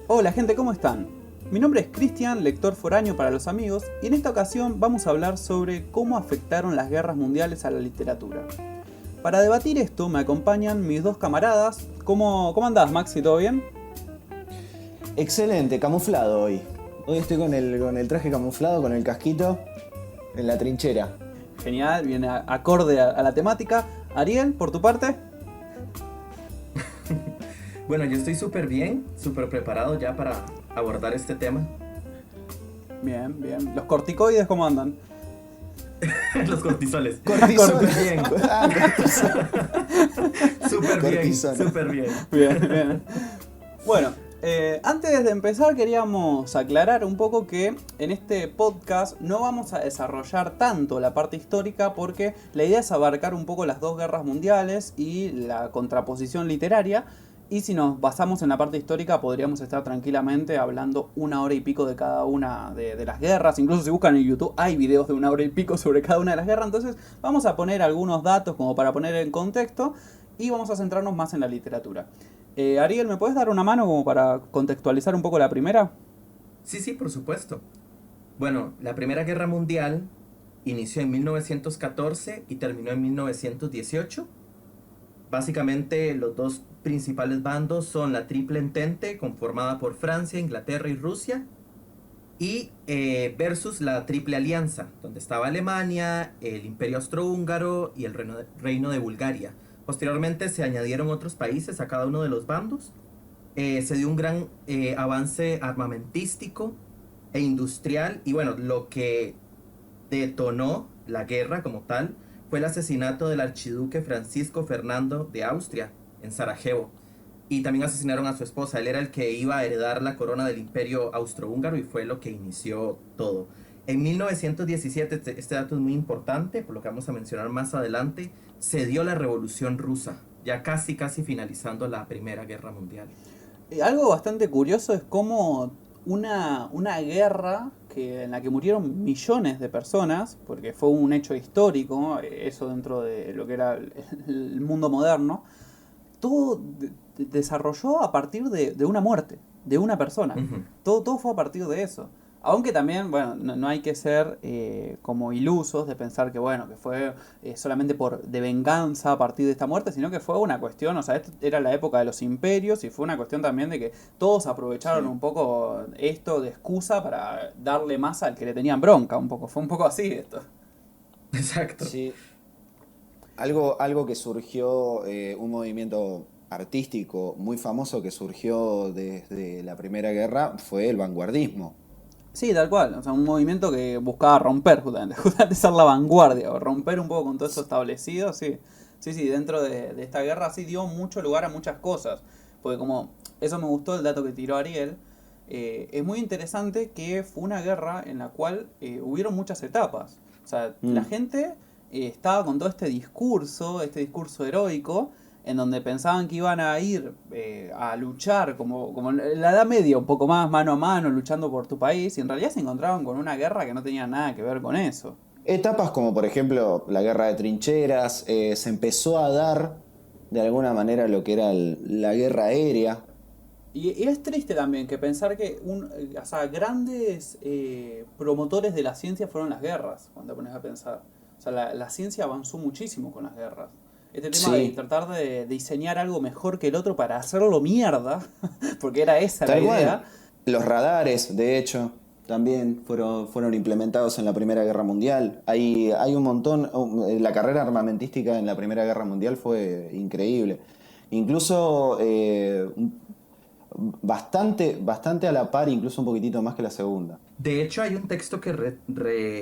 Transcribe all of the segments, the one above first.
Hola gente, ¿cómo están? Mi nombre es Cristian, lector foráneo para los amigos, y en esta ocasión vamos a hablar sobre cómo afectaron las guerras mundiales a la literatura. Para debatir esto me acompañan mis dos camaradas. ¿Cómo andás, Maxi? ¿Todo bien? Excelente, camuflado hoy. Hoy estoy con el traje camuflado, con el casquito, en la trinchera. Genial, viene acorde a la temática. Ariel, por tu parte. Bueno, yo estoy súper bien, súper preparado ya para abordar este tema. Bien, bien. ¿Los corticoides cómo andan? Los cortisoles. Cortisona. Bien. Cortisona. Súper bien, Cortisona. súper bien. Bien, bien. Bueno, antes de empezar queríamos aclarar un poco que en este podcast no vamos a desarrollar tanto la parte histórica porque la idea es abarcar un poco las dos guerras mundiales y la contraposición literaria. Y si nos basamos en la parte histórica podríamos estar tranquilamente hablando 1 hora y pico de cada una de las guerras. Incluso si buscan en YouTube hay videos de 1 hora y pico sobre cada una de las guerras. Entonces vamos a poner algunos datos como para poner en contexto y vamos a centrarnos más en la literatura. Ariel, ¿me puedes dar una mano como para contextualizar un poco la primera? Sí, por supuesto. Bueno, la Primera Guerra Mundial inició en 1914 y terminó en 1918. Básicamente los dos principales bandos son la Triple Entente, conformada por Francia, Inglaterra y Rusia, y versus la Triple Alianza, donde estaba Alemania, el Imperio Austrohúngaro y el Reino de Bulgaria. Posteriormente se añadieron otros países a cada uno de los bandos. Se dio un gran avance armamentístico e industrial, y bueno, lo que detonó la guerra como tal fue el asesinato del archiduque Francisco Fernando de Austria en Sarajevo. Y también asesinaron a su esposa. Él era el que iba a heredar la corona del Imperio Austrohúngaro y fue lo que inició todo. En 1917, este dato es muy importante, por lo que vamos a mencionar más adelante, se dio la Revolución Rusa, ya casi finalizando la Primera Guerra Mundial. Algo bastante curioso es cómo una guerra en la que murieron millones de personas, porque fue un hecho histórico, eso dentro de lo que era el mundo moderno, todo desarrolló a partir de una muerte, de una persona. Ujú. Todo fue a partir de eso. Aunque también, bueno, no hay que ser como ilusos de pensar que, bueno, que fue solamente de venganza a partir de esta muerte, sino que fue una cuestión, o sea, esto era la época de los imperios y fue una cuestión también de que todos aprovecharon Sí. un poco esto de excusa para darle más al que le tenían bronca, un poco. Fue un poco así esto. Exacto. Sí. Algo que surgió, un movimiento artístico muy famoso que surgió desde la Primera Guerra fue el vanguardismo. Sí, tal cual. O sea, un movimiento que buscaba romper, justamente, justamente ser la vanguardia, o romper un poco con todo eso establecido, sí. Sí, dentro de esta guerra sí dio mucho lugar a muchas cosas. Porque como, eso me gustó el dato que tiró Ariel, es muy interesante que fue una guerra en la cual hubieron muchas etapas. O sea, la Mm. gente estaba con todo este discurso heroico, en donde pensaban que iban a ir a luchar como en la Edad Media, un poco más mano a mano, luchando por tu país, y en realidad se encontraban con una guerra que no tenía nada que ver con eso. Etapas como por ejemplo la guerra de trincheras, se empezó a dar de alguna manera lo que era la guerra aérea. Y es triste también que pensar que o sea, grandes promotores de la ciencia fueron las guerras, cuando te pones a pensar. O sea, la ciencia avanzó muchísimo con las guerras. Este tema de Sí, tratar de diseñar algo mejor que el otro para hacerlo mierda, porque era esa la tal idea. cual. Los radares, de hecho, también fueron implementados en la Primera Guerra Mundial. Hay un montón, la carrera armamentística en la Primera Guerra Mundial fue increíble. Incluso bastante a la par, incluso un poquitito más que la Segunda. De hecho, hay un texto que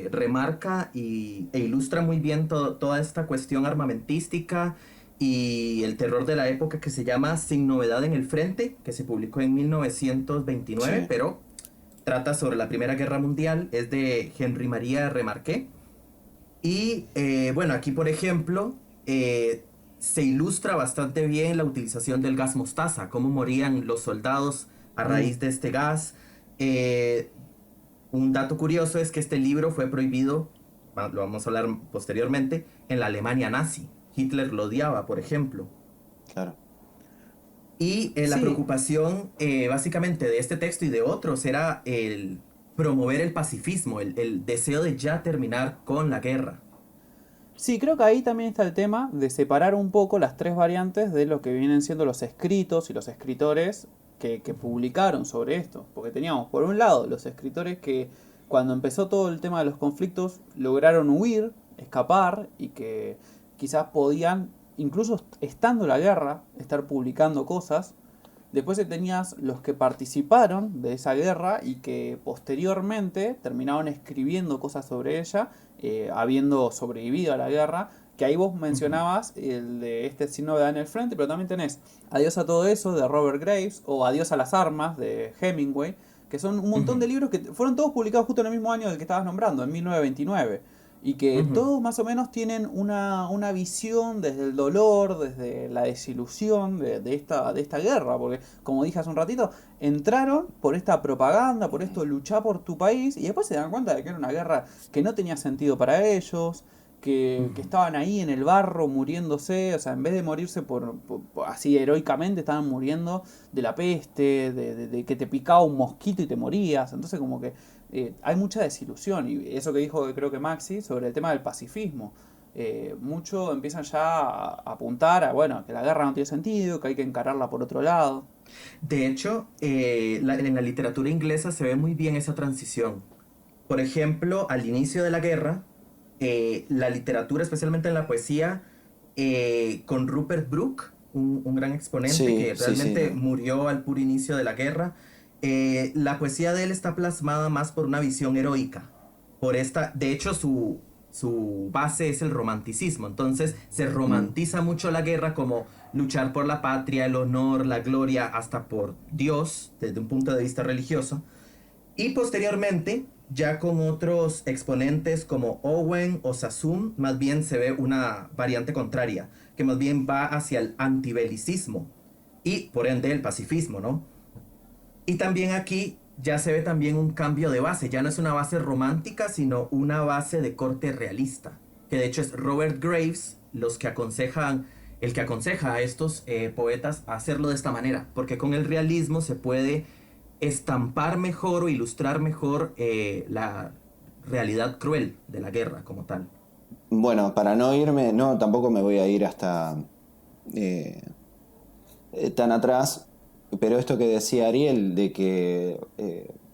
remarca e ilustra muy bien toda esta cuestión armamentística y el terror de la época, que se llama Sin Novedad en el Frente, que se publicó en 1929, Sí. pero trata sobre la Primera Guerra Mundial, es de Henry María Remarque. Y bueno, aquí por ejemplo se ilustra bastante bien la utilización del gas mostaza, cómo morían los soldados a Mm. raíz de este gas. Eh, un dato curioso es que este libro fue prohibido, lo vamos a hablar posteriormente, en la Alemania nazi. Hitler lo odiaba, por ejemplo. Claro. Y la Sí, preocupación básicamente de este texto y de otros era el promover el pacifismo, el deseo de ya terminar con la guerra. sí, creo que ahí también está el tema de separar un poco las tres variantes de lo que vienen siendo los escritos y los escritores que publicaron sobre esto. Porque teníamos, por un lado, los escritores que cuando empezó todo el tema de los conflictos lograron huir, escapar y que quizás podían, incluso estando la guerra, estar publicando cosas. Después tenías los que participaron de esa guerra y que posteriormente terminaron escribiendo cosas sobre ella, habiendo sobrevivido a la guerra. Que ahí vos Ujú, mencionabas el de este signo de Daniel Frente, pero también tenés Adiós a todo eso de Robert Graves o Adiós a las armas de Hemingway, que son un montón ujú, de libros que fueron todos publicados justo en el mismo año del que estabas nombrando, en 1929 y que ujú. todos más o menos tienen una visión desde el dolor, desde la desilusión de esta guerra, porque como dije hace un ratito, entraron por esta propaganda, por esto luchar por tu país, y después se dan cuenta de que era una guerra que no tenía sentido para ellos, que Ujú. estaban ahí en el barro muriéndose, o sea, en vez de morirse así heroicamente, estaban muriendo de la peste, de que te picaba un mosquito y te morías, entonces como que hay mucha desilusión y eso que dijo creo que Maxi sobre el tema del pacifismo. Mucho empiezan ya a apuntar a, bueno, que la guerra no tiene sentido, que hay que encararla por otro lado. De hecho, en la literatura inglesa se ve muy bien esa transición. Por ejemplo, al inicio de la guerra, la literatura, especialmente en la poesía, con Rupert Brooke, un gran exponente Sí, que sí, sí. realmente murió al puro inicio de la guerra, la poesía de él está plasmada más por una visión heroica. De hecho, su base es el romanticismo. Entonces, se Mm. romantiza mucho la guerra como luchar por la patria, el honor, la gloria, hasta por Dios, desde un punto de vista religioso. Y posteriormente, ya con otros exponentes como Owen o Sassoon, más bien se ve una variante contraria, que más bien va hacia el antibelicismo y por ende el pacifismo, ¿no? Y también aquí ya se ve también un cambio de base, ya no es una base romántica, sino una base de corte realista, que de hecho es Robert Graves el que aconseja a estos poetas a hacerlo de esta manera, porque con el realismo se puede estampar mejor o ilustrar mejor la realidad cruel de la guerra como tal. Bueno, para no irme, no, tampoco me voy a ir hasta eh, tan atrás, pero esto que decía Ariel, de que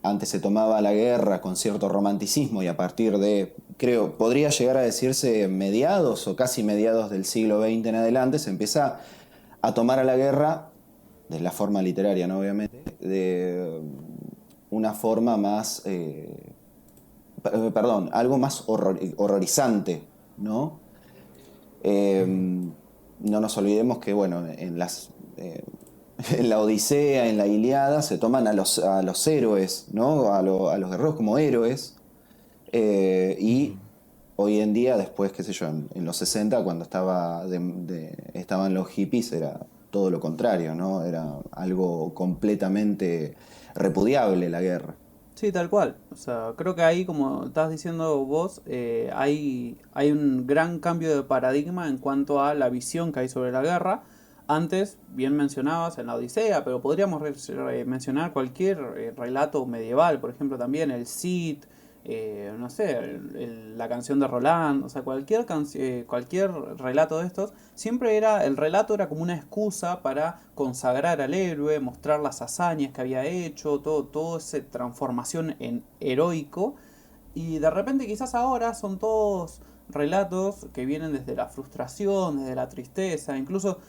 antes se tomaba la guerra con cierto romanticismo y a partir de, creo, podría llegar a decirse mediados o casi mediados del siglo XX en adelante, se empieza a tomar a la guerra, de la forma literaria, ¿no? Obviamente, de una forma más, perdón, algo más horrorizante, ¿no? No nos olvidemos que, bueno, en la Odisea, en la Iliada, se toman a los héroes, ¿no? A los guerreros como héroes. Y Ujú. hoy en día, después, qué sé yo, en los 60 cuando estaban los hippies, era todo lo contrario, ¿no? Era algo completamente repudiable la guerra. Sí, tal cual. O sea, creo que ahí, como estás diciendo vos, hay un gran cambio de paradigma en cuanto a la visión que hay sobre la guerra. Antes, bien mencionabas en la Odisea, pero podríamos mencionar cualquier relato medieval, por ejemplo, también el Cid, no sé, la canción de Roland, o sea, cualquier relato de estos, siempre era, el relato era como una excusa para consagrar al héroe, mostrar las hazañas que había hecho, todo esa transformación en heroico, y de repente quizás ahora son todos relatos que vienen desde la frustración, desde la tristeza, incluso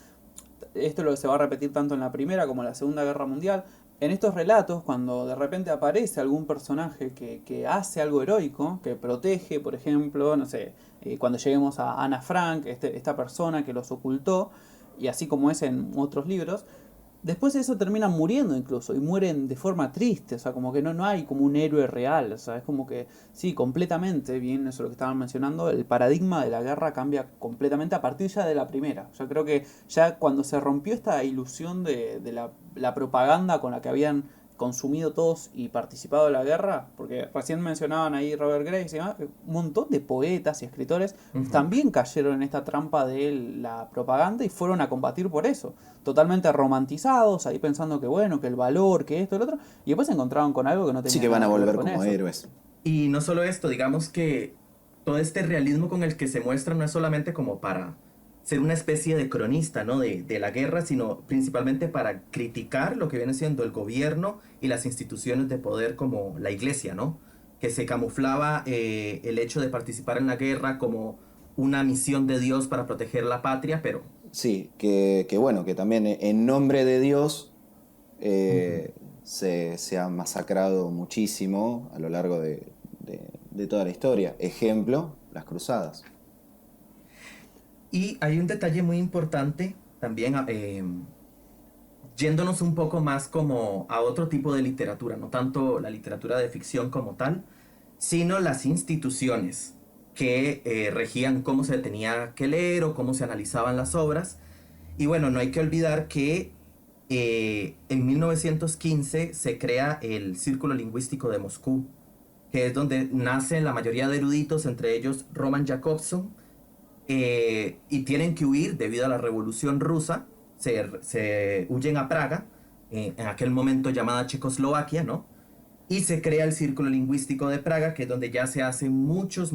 esto lo se va a repetir tanto en la Primera como en la Segunda Guerra Mundial. En estos relatos, cuando de repente aparece algún personaje que hace algo heroico, que protege, por ejemplo, no sé, cuando lleguemos a Ana Frank, esta persona que los ocultó, y así como es en otros libros, después de eso terminan muriendo incluso, y mueren de forma triste, o sea, como que no hay como un héroe real, o sea, es como que, sí, completamente, bien eso lo que estaban mencionando, el paradigma de la guerra cambia completamente a partir ya de la primera. Yo creo que ya cuando se rompió esta ilusión de la propaganda con la que habían consumido todos y participado de la guerra, porque recién mencionaban ahí Robert Graves y demás, un montón de poetas y escritores también cayeron en esta trampa de la propaganda y fueron a combatir por eso, totalmente romantizados, ahí pensando que bueno, que el valor, que esto, el otro, y después se encontraron con algo que no tenía Sí que van a nada que ver volver con como eso. héroes. Y no solo esto, digamos que todo este realismo con el que se muestra no es solamente como para ser una especie de cronista, ¿no? de la guerra, sino principalmente para criticar lo que viene siendo el gobierno y las instituciones de poder como la iglesia, ¿no? Que se camuflaba el hecho de participar en la guerra como una misión de Dios para proteger la patria, pero... Sí, que bueno, que también en nombre de Dios Ujú. se ha masacrado muchísimo a lo largo de toda la historia. Ejemplo, las cruzadas. Y hay un detalle muy importante también, yéndonos un poco más como a otro tipo de literatura, no tanto la literatura de ficción como tal, sino las instituciones que regían cómo se tenía que leer o cómo se analizaban las obras. Y bueno, no hay que olvidar que en 1915 se crea el Círculo Lingüístico de Moscú, que es donde nacen la mayoría de eruditos, entre ellos Roman Jakobson, y tienen que huir debido a la Revolución Rusa, se huyen a Praga, en aquel momento llamada Checoslovaquia, ¿no? Y se crea el Círculo Lingüístico de Praga, que es donde ya se hacen muchos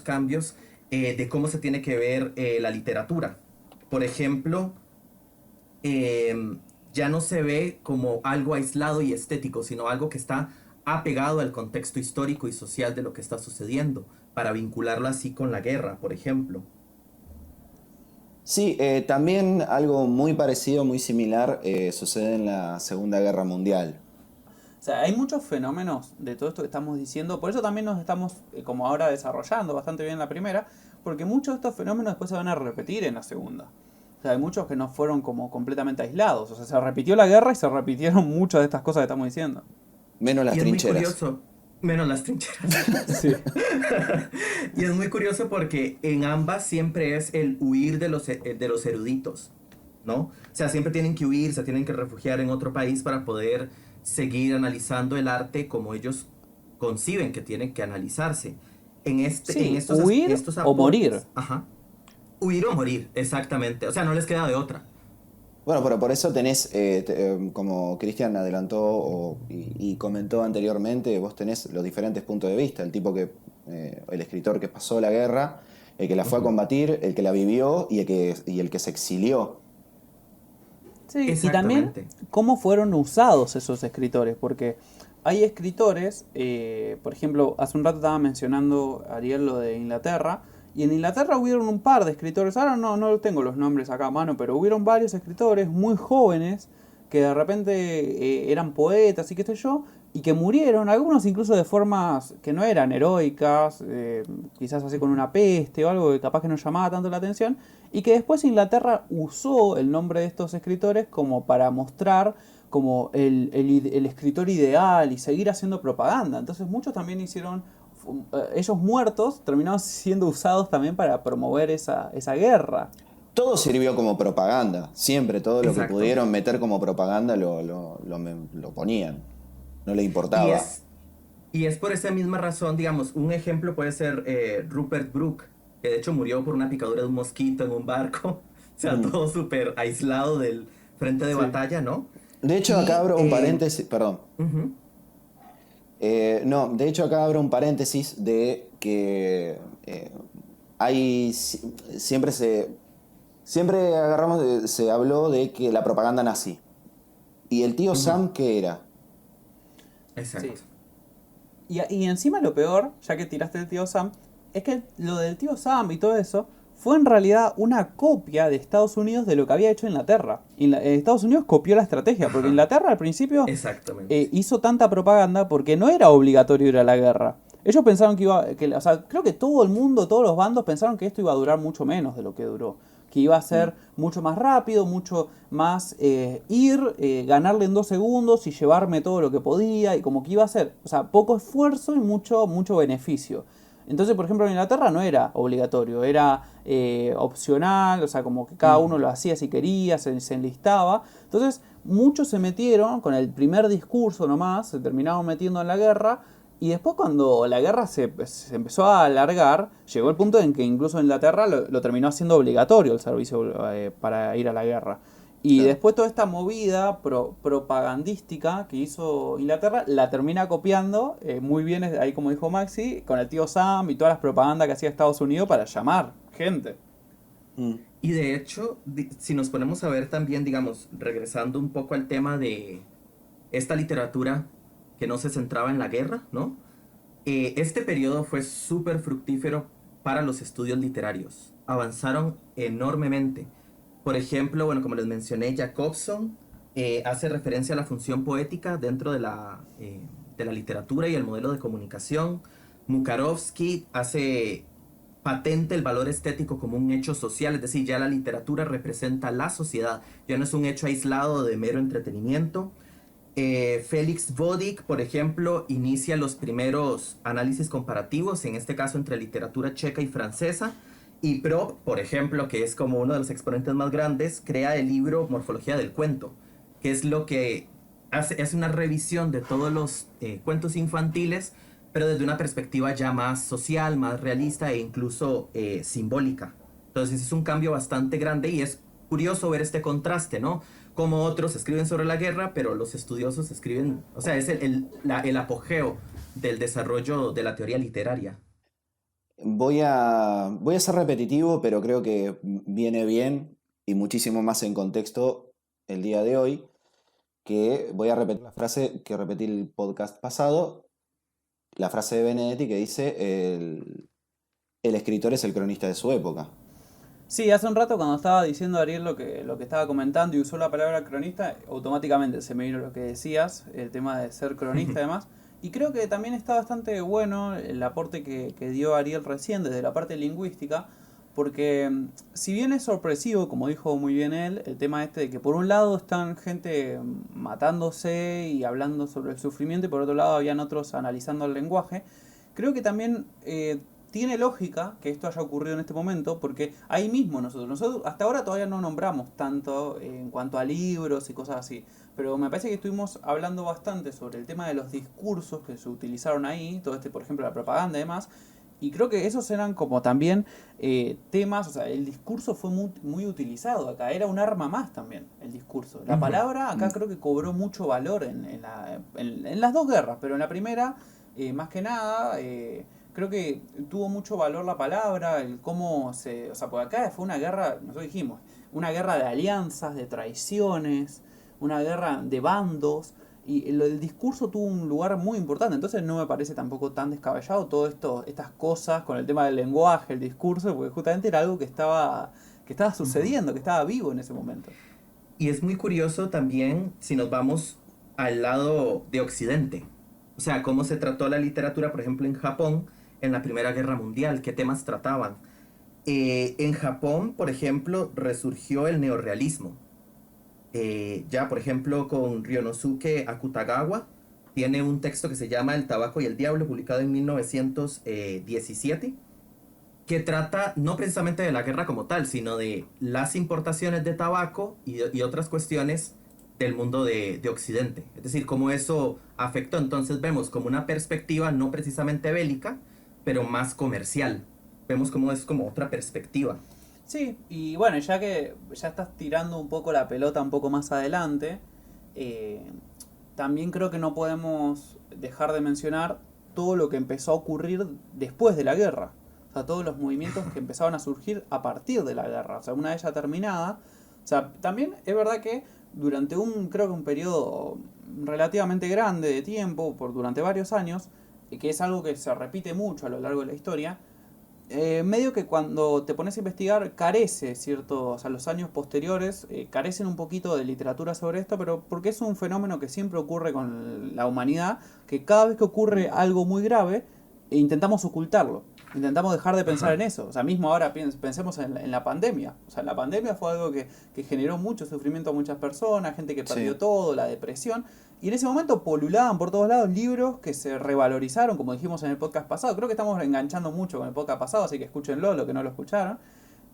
cambios de cómo se tiene que ver la literatura. Por ejemplo, eh, ya no se ve como algo aislado y estético, sino algo que está apegado al contexto histórico y social de lo que está sucediendo, para vincularlo así con la guerra, por ejemplo. Sí, también algo muy parecido, muy similar, sucede en la Segunda Guerra Mundial. O sea, hay muchos fenómenos de todo esto que estamos diciendo, por eso también nos estamos como ahora desarrollando bastante bien en la primera, porque muchos de estos fenómenos después se van a repetir en la segunda. O sea, hay muchos que no fueron como completamente aislados, o sea, se repitió la guerra y se repitieron muchas de estas cosas que estamos diciendo. Menos las Y es muy trincheras. curioso, menos las trincheras. Sí. Y es muy curioso porque en ambas siempre es el huir de los eruditos, ¿no? O sea, siempre tienen que huir, se tienen que refugiar en otro país para poder seguir analizando el arte como ellos conciben que tienen que analizarse. En Sí, huir estos o morir. aportes, ajá, huir o morir, exactamente. O sea, no les queda de otra. Bueno, pero por eso tenés, como Cristian adelantó y comentó anteriormente, vos tenés los diferentes puntos de vista. El tipo el escritor que pasó la guerra, el que la fue a Ujú. combatir, el que la vivió y el que se exilió. Sí, y también Exactamente. cómo fueron usados esos escritores, porque hay escritores, por ejemplo, hace un rato estaba mencionando Ariel lo de Inglaterra, y en Inglaterra hubieron un par de escritores, ahora no tengo los nombres acá a mano, pero hubieron varios escritores muy jóvenes que de repente eran poetas y qué sé yo, y que murieron, algunos incluso de formas que no eran heroicas, quizás así con una peste o algo que capaz que no llamaba tanto la atención, y que después Inglaterra usó el nombre de estos escritores como para mostrar como el escritor ideal y seguir haciendo propaganda. Entonces muchos también hicieron, ellos muertos terminaron siendo usados también para promover esa guerra. Todo sirvió como propaganda, siempre todo lo que Exacto. pudieron meter como propaganda lo ponían, no le Y importaba. es, y es por esa misma razón, digamos, un ejemplo puede ser Rupert Brooke, que de hecho murió por una picadura de un mosquito en un barco, o sea, Mm. todo súper aislado del frente de Sí. batalla, ¿no? De hecho, acá Y, abro un paréntesis, perdón. ujú, No, de hecho acá abro un paréntesis de que hay siempre siempre agarramos se habló de que la propaganda nazi. ¿Y el tío ujú, Sam qué era? Sí. exacto. Y encima lo peor, ya que tiraste el tío Sam, es que lo del tío Sam y todo eso fue en realidad una copia de Estados Unidos de lo que había hecho Inglaterra. Estados Unidos copió la estrategia, porque Ajá, Inglaterra al principio exactamente. hizo tanta propaganda porque no era obligatorio ir a la guerra. Ellos pensaron o sea, creo que todo el mundo, todos los bandos pensaron que esto iba a durar mucho menos de lo que duró. Que iba a Mm. ser mucho más rápido, mucho más ganarle en 2 segundos y llevarme todo lo que podía, y como que iba a ser, o sea, poco esfuerzo y mucho beneficio. Entonces, por ejemplo, en Inglaterra no era obligatorio, era opcional, o sea, como que cada uno lo hacía si quería, se enlistaba. Entonces, muchos se metieron con el primer discurso nomás, se terminaron metiendo en la guerra. Y después cuando la guerra se empezó a alargar, llegó el punto en que incluso Inglaterra lo terminó haciendo obligatorio el servicio para ir a la guerra. Y Claro. después toda esta movida propagandística que hizo Inglaterra la termina copiando muy bien, ahí como dijo Maxi, con el tío Sam y todas las propagandas que hacía Estados Unidos para llamar gente. Mm. Y de hecho, si nos ponemos a ver también, digamos, regresando un poco al tema de esta literatura que no se centraba en la guerra, ¿no? Este periodo fue súper fructífero para los estudios literarios. Avanzaron enormemente. Por ejemplo, bueno, como les mencioné, Jacobson hace referencia a la función poética dentro de la literatura y el modelo de comunicación. Mukarovsky hace patente el valor estético como un hecho social, es decir, ya la literatura representa la sociedad, ya no es un hecho aislado de mero entretenimiento. Félix Vodik, por ejemplo, inicia los primeros análisis comparativos, en este caso entre literatura checa y francesa. Y Prop, por ejemplo, que es como uno de los exponentes más grandes, crea el libro Morfología del Cuento, que es lo que hace una revisión de todos los cuentos infantiles, pero desde una perspectiva ya más social, más realista e incluso simbólica. Entonces es un cambio bastante grande y es curioso ver este contraste, ¿no? Como otros escriben sobre la guerra, pero los estudiosos escriben, o sea, es el apogeo del desarrollo de la teoría literaria. Voy a ser repetitivo, pero creo que viene bien y muchísimo más en contexto el día de hoy, que voy a repetir la frase que repetí el podcast pasado, la frase de Benedetti que dice, el escritor es el cronista de su época. Sí, hace un rato cuando estaba diciendo Ariel lo que estaba comentando y usó la palabra cronista, automáticamente se me vino lo que decías, el tema de ser cronista y demás. Y creo que también está bastante bueno el aporte que dio Ariel recién desde la parte lingüística, porque si bien es sorpresivo, como dijo muy bien él, el tema este de que por un lado están gente matándose y hablando sobre el sufrimiento y por otro lado habían otros analizando el lenguaje, creo que también tiene lógica que esto haya ocurrido en este momento, porque ahí mismo nosotros hasta ahora todavía no nombramos tanto en cuanto a libros y cosas así, pero me parece que estuvimos hablando bastante sobre el tema de los discursos que se utilizaron ahí, todo este, por ejemplo, la propaganda y demás, y creo que esos eran como también temas, o sea, el discurso fue muy utilizado acá, era un arma más también el discurso. La palabra acá creo que cobró mucho valor en las dos guerras, pero en la primera, más que nada, creo que tuvo mucho valor la palabra, el cómo se... O sea, por acá fue una guerra, nosotros dijimos, una guerra de alianzas, de traiciones, una guerra de bandos, y el discurso tuvo un lugar muy importante, entonces no me parece tampoco tan descabellado todo esto, estas cosas con el tema del lenguaje, el discurso, porque justamente era algo que estaba sucediendo, que estaba vivo en ese momento. Y es muy curioso también si nos vamos al lado de Occidente. O sea, cómo se trató la literatura, por ejemplo, en Japón, en la Primera Guerra Mundial, qué temas trataban. En Japón, por ejemplo, resurgió el neorrealismo. Ya, por ejemplo, con Ryonosuke Akutagawa, tiene un texto que se llama El tabaco y el diablo, publicado en 1917, que trata no precisamente de la guerra como tal, sino de las importaciones de tabaco y otras cuestiones del mundo de Occidente. Es decir, cómo eso afectó. Entonces vemos como una perspectiva no precisamente bélica, pero más comercial. Vemos cómo es como otra perspectiva. Sí, y bueno, ya que ya estás tirando un poco la pelota un poco más adelante, eh, también creo que no podemos dejar de mencionar todo lo que empezó a ocurrir después de la guerra. O sea, todos los movimientos que empezaban a surgir a partir de la guerra. O sea, una vez ya terminada. O sea, también es verdad que durante creo que un periodo relativamente grande de tiempo, durante varios años, que es algo que se repite mucho a lo largo de la historia, medio que cuando te pones a investigar carece, ¿cierto? O sea, los años posteriores carecen un poquito de literatura sobre esto, pero porque es un fenómeno que siempre ocurre con la humanidad, que cada vez que ocurre algo muy grave, intentamos ocultarlo, intentamos dejar de pensar Ajá. en eso. O sea, mismo ahora pensemos en la pandemia. O sea, la pandemia fue algo que generó mucho sufrimiento a muchas personas, gente que perdió Sí. todo, la depresión. Y en ese momento polulaban por todos lados libros que se revalorizaron, como dijimos en el podcast pasado. Creo que estamos enganchando mucho con el podcast pasado, así que escúchenlo, lo que no lo escucharon.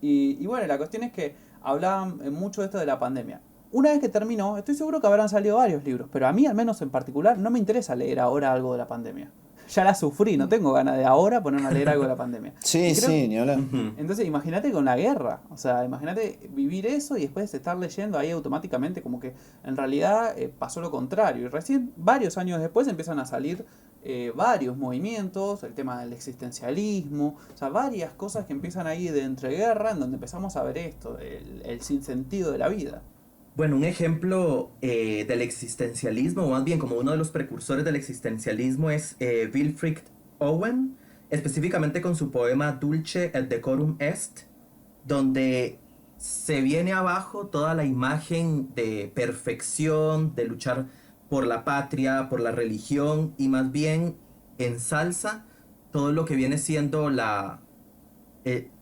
Y bueno, la cuestión es que hablaban mucho de esto de la pandemia. Una vez que terminó, estoy seguro que habrán salido varios libros, pero a mí, al menos en particular, no me interesa leer ahora algo de la pandemia. Ya la sufrí, no tengo ganas de ahora ponerme a leer algo de la pandemia. Sí, sí, ni hablar. Entonces, imagínate con la guerra. O sea, imagínate vivir eso y después estar leyendo ahí automáticamente como que en realidad pasó lo contrario. Y recién, varios años después, empiezan a salir varios movimientos, el tema del existencialismo, o sea, varias cosas que empiezan ahí de entreguerra, en donde empezamos a ver esto, el sinsentido de la vida. Bueno, un ejemplo del existencialismo, o más bien como uno de los precursores del existencialismo, es Wilfrid Owen, específicamente con su poema Dulce et decorum est, donde se viene abajo toda la imagen de perfección, de luchar por la patria, por la religión, y más bien ensalza todo lo que viene siendo la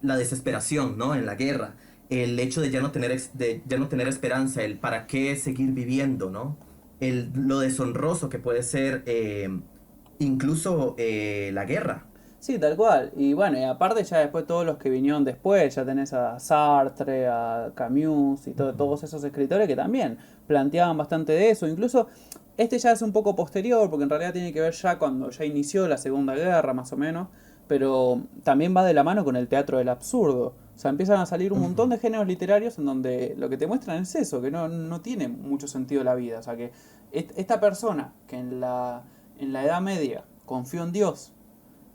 desesperación, ¿no? En la guerra, el hecho de ya no tener, de ya no tener esperanza, el para qué seguir viviendo, ¿no? Lo deshonroso que puede ser incluso la guerra. Sí, tal cual. Y bueno, y aparte ya después todos los que vinieron después, ya tenés a Sartre, a Camus y todos esos escritores que también planteaban bastante de eso. Incluso este ya es un poco posterior, porque en realidad tiene que ver ya cuando ya inició la Segunda Guerra, más o menos, pero también va de la mano con el teatro del absurdo. O sea, empiezan a salir un montón de géneros literarios en donde lo que te muestran es eso, que no tiene mucho sentido la vida. O sea, que esta persona que en la Edad Media confió en Dios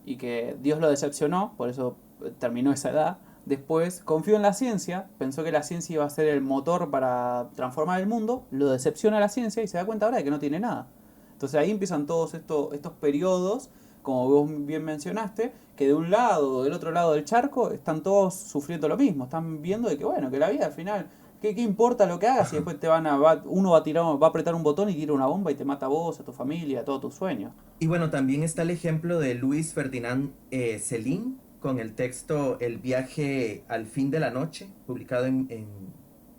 y que Dios lo decepcionó, por eso terminó esa edad. Después confió en la ciencia, pensó que la ciencia iba a ser el motor para transformar el mundo, lo decepciona la ciencia y se da cuenta ahora de que no tiene nada. Entonces ahí empiezan todos estos periodos, como vos bien mencionaste, que de un lado o del otro lado del charco están todos sufriendo lo mismo, están viendo de que bueno, que la vida al final, ¿qué importa lo que hagas? Y después uno va a apretar un botón y tira una bomba y te mata a vos, a tu familia, a todos tus sueños. Y bueno, también está el ejemplo de Luis Ferdinand Céline con el texto El viaje al fin de la noche, publicado en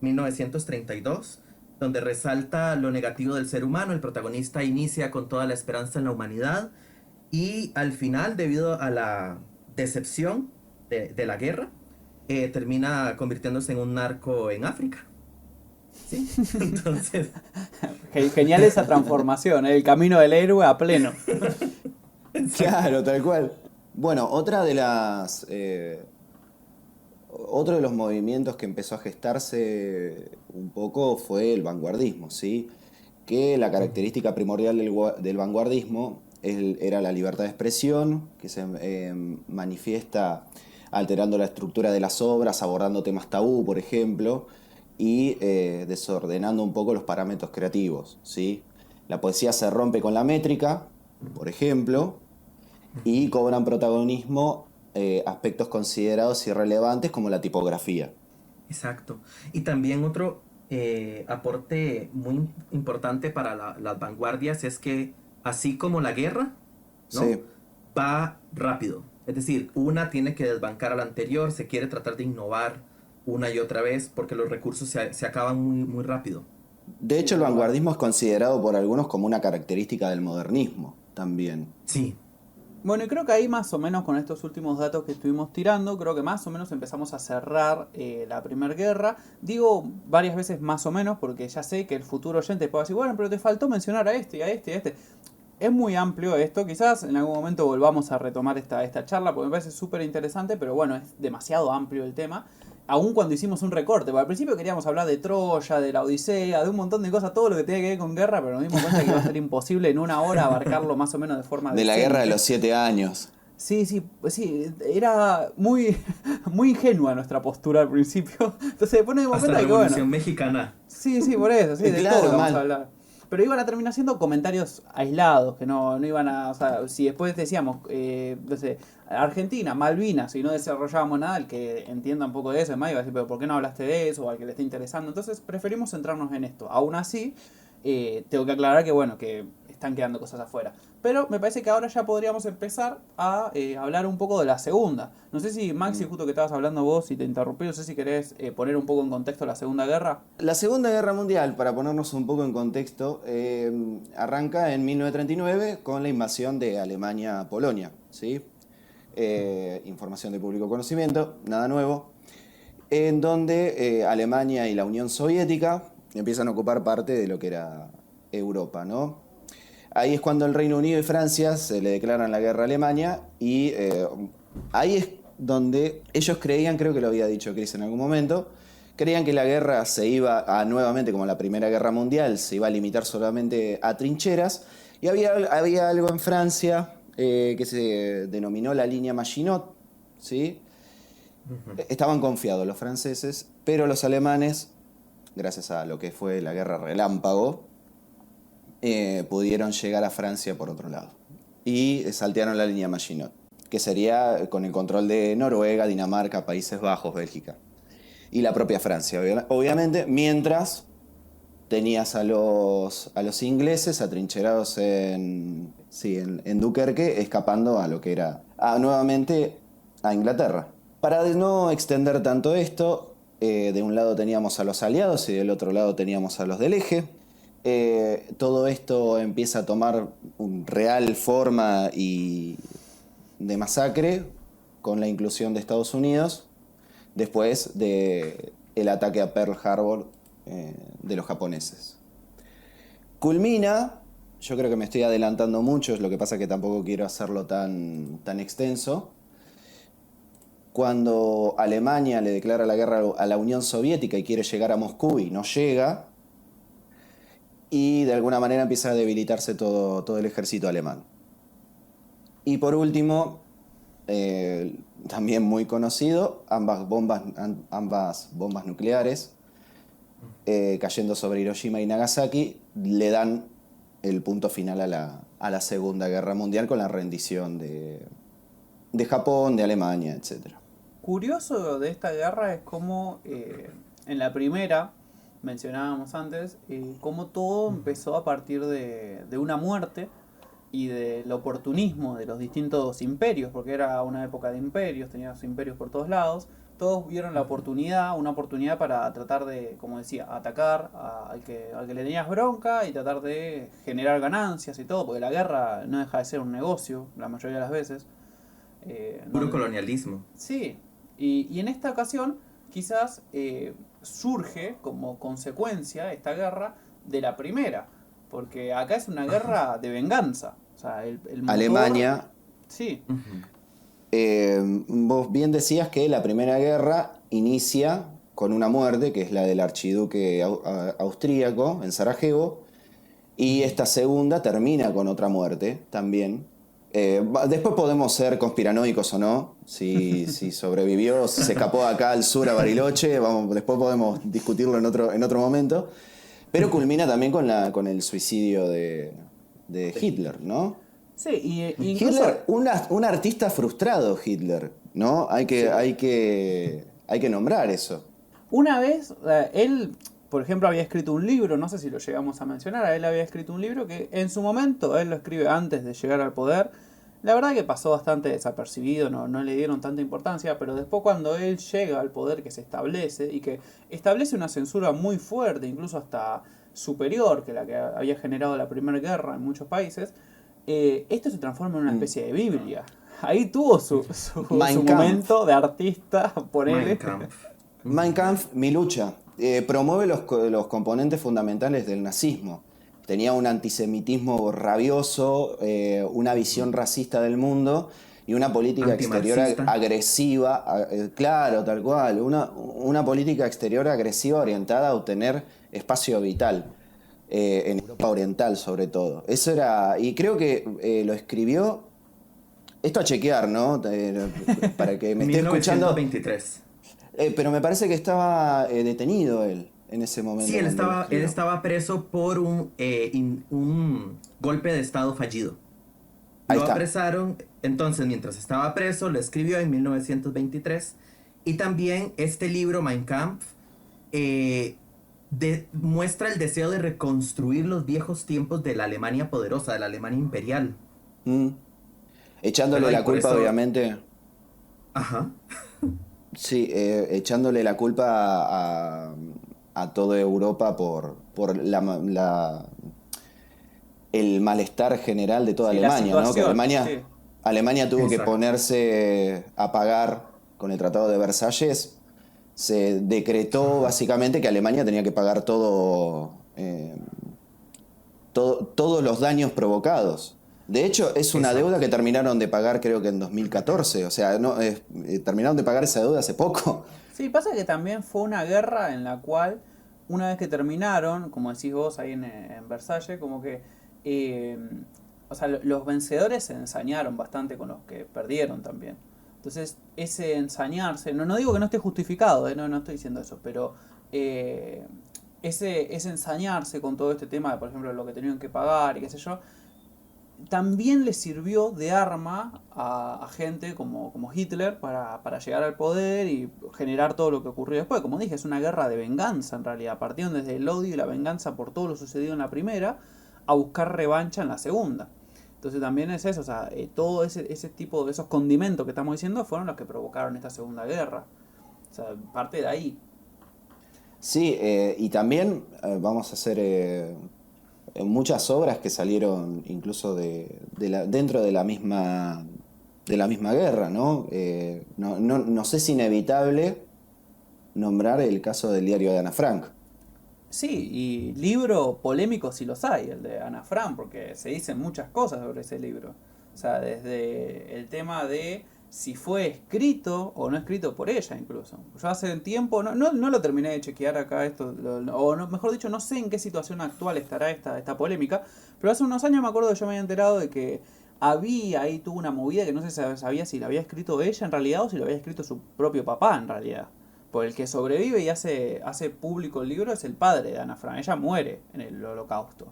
1932, donde resalta lo negativo del ser humano. El protagonista inicia con toda la esperanza en la humanidad y al final, debido a la decepción de la guerra, termina convirtiéndose en un narco en África. ¿Sí? Entonces... Genial esa transformación, el camino del héroe a pleno. Claro, tal cual. Bueno, otro de los movimientos que empezó a gestarse un poco fue el vanguardismo, ¿sí? Que la característica primordial del vanguardismo era la libertad de expresión, que se manifiesta alterando la estructura de las obras, abordando temas tabú, por ejemplo, y desordenando un poco los parámetros creativos, ¿sí? La poesía se rompe con la métrica, por ejemplo, y cobran protagonismo aspectos considerados irrelevantes como la tipografía. Exacto. Y también otro aporte muy importante para las vanguardias es que así como la guerra, ¿no? Sí. Va rápido. Es decir, una tiene que desbancar a la anterior, se quiere tratar de innovar una y otra vez porque los recursos se acaban muy, muy rápido. De hecho, el vanguardismo es considerado por algunos como una característica del modernismo también. Sí. Bueno, y creo que ahí más o menos con estos últimos datos que estuvimos tirando, creo que más o menos empezamos a cerrar la Primera Guerra. Digo varias veces más o menos porque ya sé que el futuro oyente puede decir, bueno, pero te faltó mencionar a este y a este y a este. Es muy amplio esto, quizás en algún momento volvamos a retomar esta charla porque me parece súper interesante, pero bueno, es demasiado amplio el tema. Aún cuando hicimos un recorte, porque al principio queríamos hablar de Troya, de la Odisea, de un montón de cosas, todo lo que tenía que ver con guerra, pero nos dimos cuenta que iba a ser imposible en una hora abarcarlo más o menos de forma De la decente. guerra de los 7 años. Sí, era muy, muy ingenua nuestra postura al principio. Entonces después nos dimos Hasta la cuenta que Revolución bueno. Mexicana. Sí, por eso, sí, de Claro, todo vamos mal. a hablar. Pero iban a terminar siendo comentarios aislados, que no iban a... O sea, si después decíamos, no sé, Argentina, Malvinas, y no desarrollábamos nada, el que entienda un poco de eso, además iba a decir, pero ¿por qué no hablaste de eso? O al que le esté interesando. Entonces preferimos centrarnos en esto. Aún así, tengo que aclarar que, bueno, que están quedando cosas afuera. Pero me parece que ahora ya podríamos empezar a hablar un poco de la segunda. No sé si, Maxi, justo que estabas hablando vos y te interrumpí, no sé si querés poner un poco en contexto la Segunda Guerra. La Segunda Guerra Mundial, para ponernos un poco en contexto, arranca en 1939 con la invasión de Alemania a Polonia, ¿sí? Información de público conocimiento, nada nuevo, en donde Alemania y la Unión Soviética empiezan a ocupar parte de lo que era Europa, ¿no? Ahí es cuando el Reino Unido y Francia se le declaran la guerra a Alemania y ahí es donde ellos creían, creo que lo había dicho Chris en algún momento, creían que la guerra se iba a nuevamente, como la Primera Guerra Mundial, se iba a limitar solamente a trincheras y había algo en Francia que se denominó la línea Maginot, ¿sí? Estaban confiados los franceses, pero los alemanes, gracias a lo que fue la Guerra Relámpago, pudieron llegar a Francia por otro lado. Y saltearon la línea Maginot, que sería con el control de Noruega, Dinamarca, Países Bajos, Bélgica. Y la propia Francia, obviamente, mientras tenías a los ingleses atrincherados en Dunkerque, escapando a lo que era nuevamente a Inglaterra. Para no extender tanto esto, de un lado teníamos a los aliados y del otro lado teníamos a los del eje. Todo esto empieza a tomar real forma y de masacre con la inclusión de Estados Unidos después del ataque a Pearl Harbor de los japoneses. Culmina, yo creo que me estoy adelantando mucho, lo que pasa que tampoco quiero hacerlo tan extenso, cuando Alemania le declara la guerra a la Unión Soviética y quiere llegar a Moscú y no llega, y de alguna manera empieza a debilitarse todo el ejército alemán. Y por último, también muy conocido, ambas bombas nucleares cayendo sobre Hiroshima y Nagasaki le dan el punto final a la Segunda Guerra Mundial con la rendición de Japón, de Alemania, etc. Curioso de esta guerra es cómo en la primera, mencionábamos antes, cómo todo empezó a partir de una muerte y del oportunismo de los distintos imperios, porque era una época de imperios, tenías imperios por todos lados, todos vieron la oportunidad, una oportunidad para tratar de, como decía, atacar al que le tenías bronca y tratar de generar ganancias y todo, porque la guerra no deja de ser un negocio, la mayoría de las veces. Puro colonialismo. Sí, y en esta ocasión quizás surge como consecuencia esta guerra de la primera, porque acá es una guerra de venganza. O sea, el motor, Alemania. Sí. Vos bien decías que la primera guerra inicia con una muerte, que es la del archiduque austríaco en Sarajevo, y esta segunda termina con otra muerte también. Después podemos ser conspiranoicos o no, si sobrevivió, si se escapó acá al sur a Bariloche, después podemos discutirlo en otro momento. Pero culmina también con el suicidio de Hitler, ¿no? Sí, y incluso Hitler, un artista frustrado, Hitler, ¿no? Hay que nombrar eso. una vez él, por ejemplo, había escrito un libro, no sé si lo llegamos a mencionar, él había escrito un libro que en su momento, él lo escribe antes de llegar al poder, la verdad que pasó bastante desapercibido, no le dieron tanta importancia, pero después cuando él llega al poder que se establece y que establece una censura muy fuerte, incluso hasta superior que la que había generado la Primera Guerra en muchos países, esto se transforma en una especie de Biblia. Ahí tuvo su momento de artista, ponele. Mein Kampf, mi lucha. Promueve los componentes fundamentales del nazismo. Tenía un antisemitismo rabioso, una visión racista del mundo y una política exterior agresiva, claro, tal cual, una política exterior agresiva orientada a obtener espacio vital, en Europa Oriental sobre todo. Eso era, y creo que lo escribió, esto a chequear, ¿no? Para que me esté escuchando. 1923. Pero me parece que estaba detenido él en ese momento. Sí, él estaba preso por un golpe de estado fallido. Lo apresaron, entonces mientras estaba preso, lo escribió en 1923. Y también este libro, Mein Kampf, muestra el deseo de reconstruir los viejos tiempos de la Alemania poderosa, de la Alemania imperial. Mm. Echándole ¿Verdad? la Y por culpa, eso... obviamente. Ajá. Sí, echándole la culpa a toda Europa por el malestar general de toda Sí, la Alemania, ¿no? Que situación, sí. Alemania tuvo que Exacto. ponerse a pagar con el Tratado de Versalles. Se decretó Ajá. básicamente que Alemania tenía que pagar todos los daños provocados. De hecho, es una deuda Exacto. que terminaron de pagar creo que en 2014. O sea, no, terminaron de pagar esa deuda hace poco. Sí, pasa que también fue una guerra en la cual, una vez que terminaron, como decís vos ahí en Versalles, como que, eh, o sea, los vencedores se ensañaron bastante con los que perdieron también. Entonces, ese ensañarse, no digo que no esté justificado, no estoy diciendo eso, pero eh, ese ensañarse con todo este tema de, por ejemplo, lo que tenían que pagar y qué sé yo, también le sirvió de arma a gente como Hitler para llegar al poder y generar todo lo que ocurrió después. Como dije, es una guerra de venganza en realidad. Partieron desde el odio y la venganza por todo lo sucedido en la primera a buscar revancha en la segunda. Entonces también es eso, o sea, todo ese tipo de esos condimentos que estamos diciendo fueron los que provocaron esta segunda guerra. O sea, parte de ahí. Sí, y también vamos a hacer muchas obras que salieron incluso dentro de la misma guerra, ¿no? No sé si inevitable nombrar el caso del diario de Ana Frank. Sí, y libro polémico sí los hay, el de Ana Fran, porque se dicen muchas cosas sobre ese libro. O sea, desde el tema de si fue escrito o no escrito por ella incluso. Yo hace tiempo, no lo terminé de chequear acá esto, o mejor dicho, no sé en qué situación actual estará esta polémica, pero hace unos años me acuerdo que yo me había enterado de que ahí tuvo una movida que no se sabía si la había escrito ella en realidad o si lo había escrito su propio papá en realidad. Por el que sobrevive y hace público el libro es el padre de Ana Frank. Ella muere en el holocausto.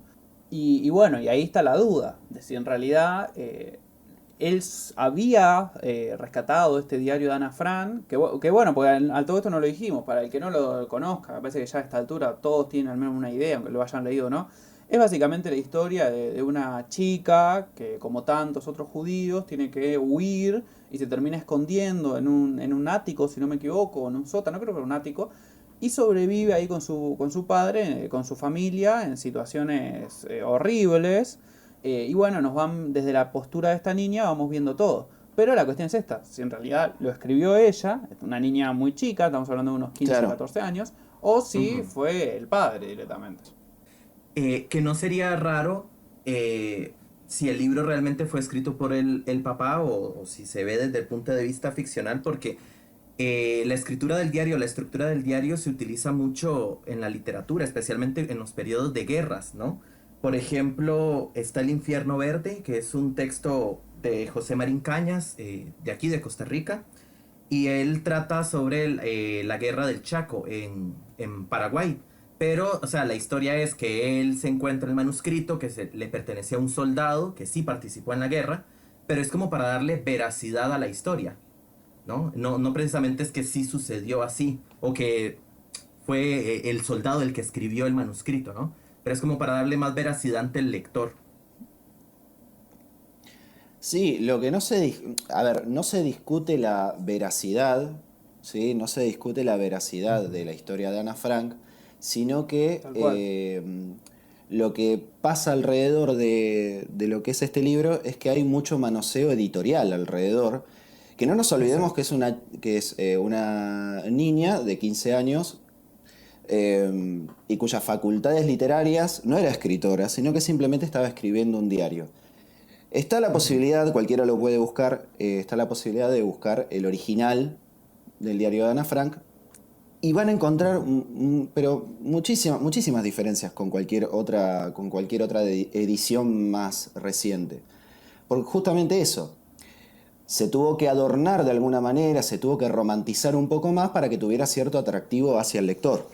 Y bueno, y ahí está la duda de si en realidad él había rescatado este diario de Ana Frank, que bueno, porque al todo esto no lo dijimos, para el que no lo conozca, me parece que ya a esta altura todos tienen al menos una idea, aunque lo hayan leído o no, es básicamente la historia de una chica que, como tantos otros judíos, tiene que huir y se termina escondiendo en un ático, si no me equivoco, en un sótano, creo que era un ático, y sobrevive ahí con su padre, con su familia, en situaciones horribles. Y bueno, nos van desde la postura de esta niña, vamos viendo todo. Pero la cuestión es esta, si en realidad lo escribió ella, una niña muy chica, estamos hablando de unos 15 o Claro. 14 años, o si Ujú. fue el padre directamente. Que no sería raro si el libro realmente fue escrito por el papá o si se ve desde el punto de vista ficcional, porque la escritura del diario, la estructura del diario se utiliza mucho en la literatura, especialmente en los periodos de guerras, ¿no? Por ejemplo, está El Infierno Verde, que es un texto de José Marín Cañas, de aquí de Costa Rica, y él trata sobre la guerra del Chaco en Paraguay. Pero, o sea, la historia es que él se encuentra el manuscrito le pertenecía a un soldado que sí participó en la guerra, pero es como para darle veracidad a la historia, ¿no? No precisamente es que sí sucedió así, o que fue el soldado el que escribió el manuscrito, ¿no? Pero es como para darle más veracidad ante el lector. Sí, lo que no a ver, no se discute la veracidad, ¿sí? No se discute la veracidad Ujú. de la historia de Ana Frank, sino que Tal cual. lo que pasa alrededor de lo que es este libro es que hay mucho manoseo editorial alrededor, que no nos olvidemos que Exacto. es una niña de 15 años y cuyas facultades literarias no era escritora, sino que simplemente estaba escribiendo un diario. Está la Ujú. posibilidad, cualquiera lo puede buscar, está la posibilidad de buscar el original del diario de Ana Frank y van a encontrar Ujú. pero muchísimas diferencias con cualquier otra edición más reciente. Porque justamente eso, se tuvo que adornar de alguna manera, se tuvo que romantizar un poco más para que tuviera cierto atractivo hacia el lector.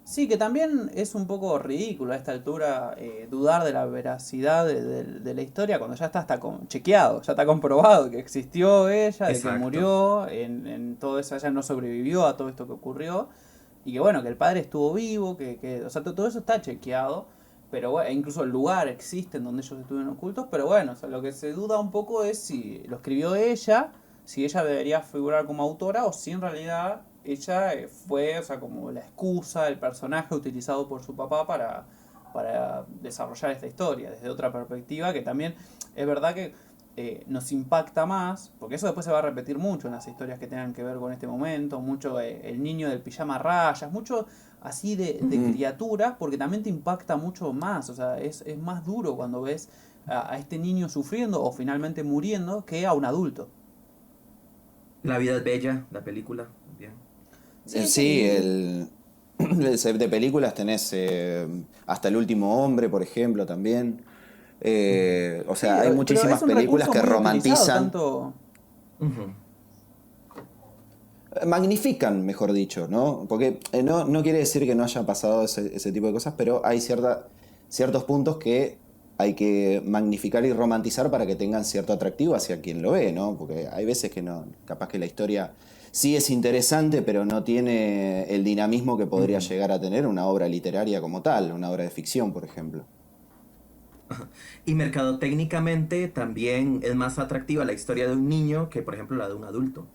Sí, que también es un poco ridículo a esta altura dudar de la veracidad de la historia cuando ya está hasta chequeado, ya está comprobado que existió ella, de que Exacto. murió, en todo eso, ella no sobrevivió a todo esto que ocurrió. y que bueno, que el padre estuvo vivo, o sea, todo eso está chequeado, pero bueno, incluso el lugar existe en donde ellos estuvieron ocultos, pero bueno, o sea, lo que se duda un poco es si lo escribió ella, si ella debería figurar como autora o si en realidad ella fue, o sea, como la excusa, el personaje utilizado por su papá para desarrollar esta historia desde otra perspectiva, que también es verdad que nos impacta más, porque eso después se va a repetir mucho en las historias que tengan que ver con este momento, mucho el niño del pijama a rayas, mucho así de criaturas, porque también te impacta mucho más, o sea, es más duro cuando ves a este niño sufriendo o finalmente muriendo que a un adulto. La vida es bella, la película. Bien. Sí, el set de películas tenés Hasta el último hombre, por ejemplo, también. O Sí, sea, hay pero muchísimas es un películas recurso que muy utilizado, romantizan, tanto... Ujú. magnifican, mejor dicho, ¿no? Porque no quiere decir que no haya pasado ese tipo de cosas, pero hay ciertos puntos que hay que magnificar y romantizar para que tengan cierto atractivo hacia quien lo ve, ¿no? Porque hay veces que no, capaz que la historia sí es interesante, pero no tiene el dinamismo que podría llegar a tener una obra literaria como tal, una obra de ficción, por ejemplo. Y mercadotécnicamente también es más atractiva la historia de un niño que, por ejemplo, la de un adulto.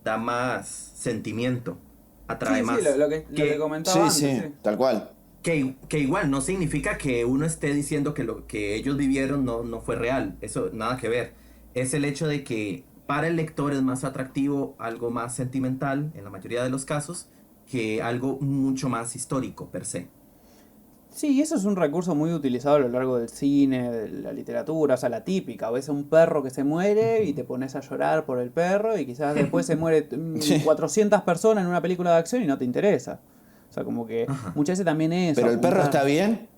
Da más sentimiento, atrae Sí, sí, más. lo que Que, comentaba Sí, antes, sí, sí. tal cual. que igual no significa que uno esté diciendo que lo que ellos vivieron no fue real. Eso nada que ver. Es el hecho de que para el lector es más atractivo algo más sentimental, en la mayoría de los casos, que algo mucho más histórico per se. Sí, eso es un recurso muy utilizado a lo largo del cine, de la literatura, o sea, la típica. Ves a un perro que se muere y te pones a llorar por el perro y quizás después se muere Sí. 400 personas en una película de acción y no te interesa. O sea, como que Ajá. muchas veces también eso, Pero el perro está apuntar. bien,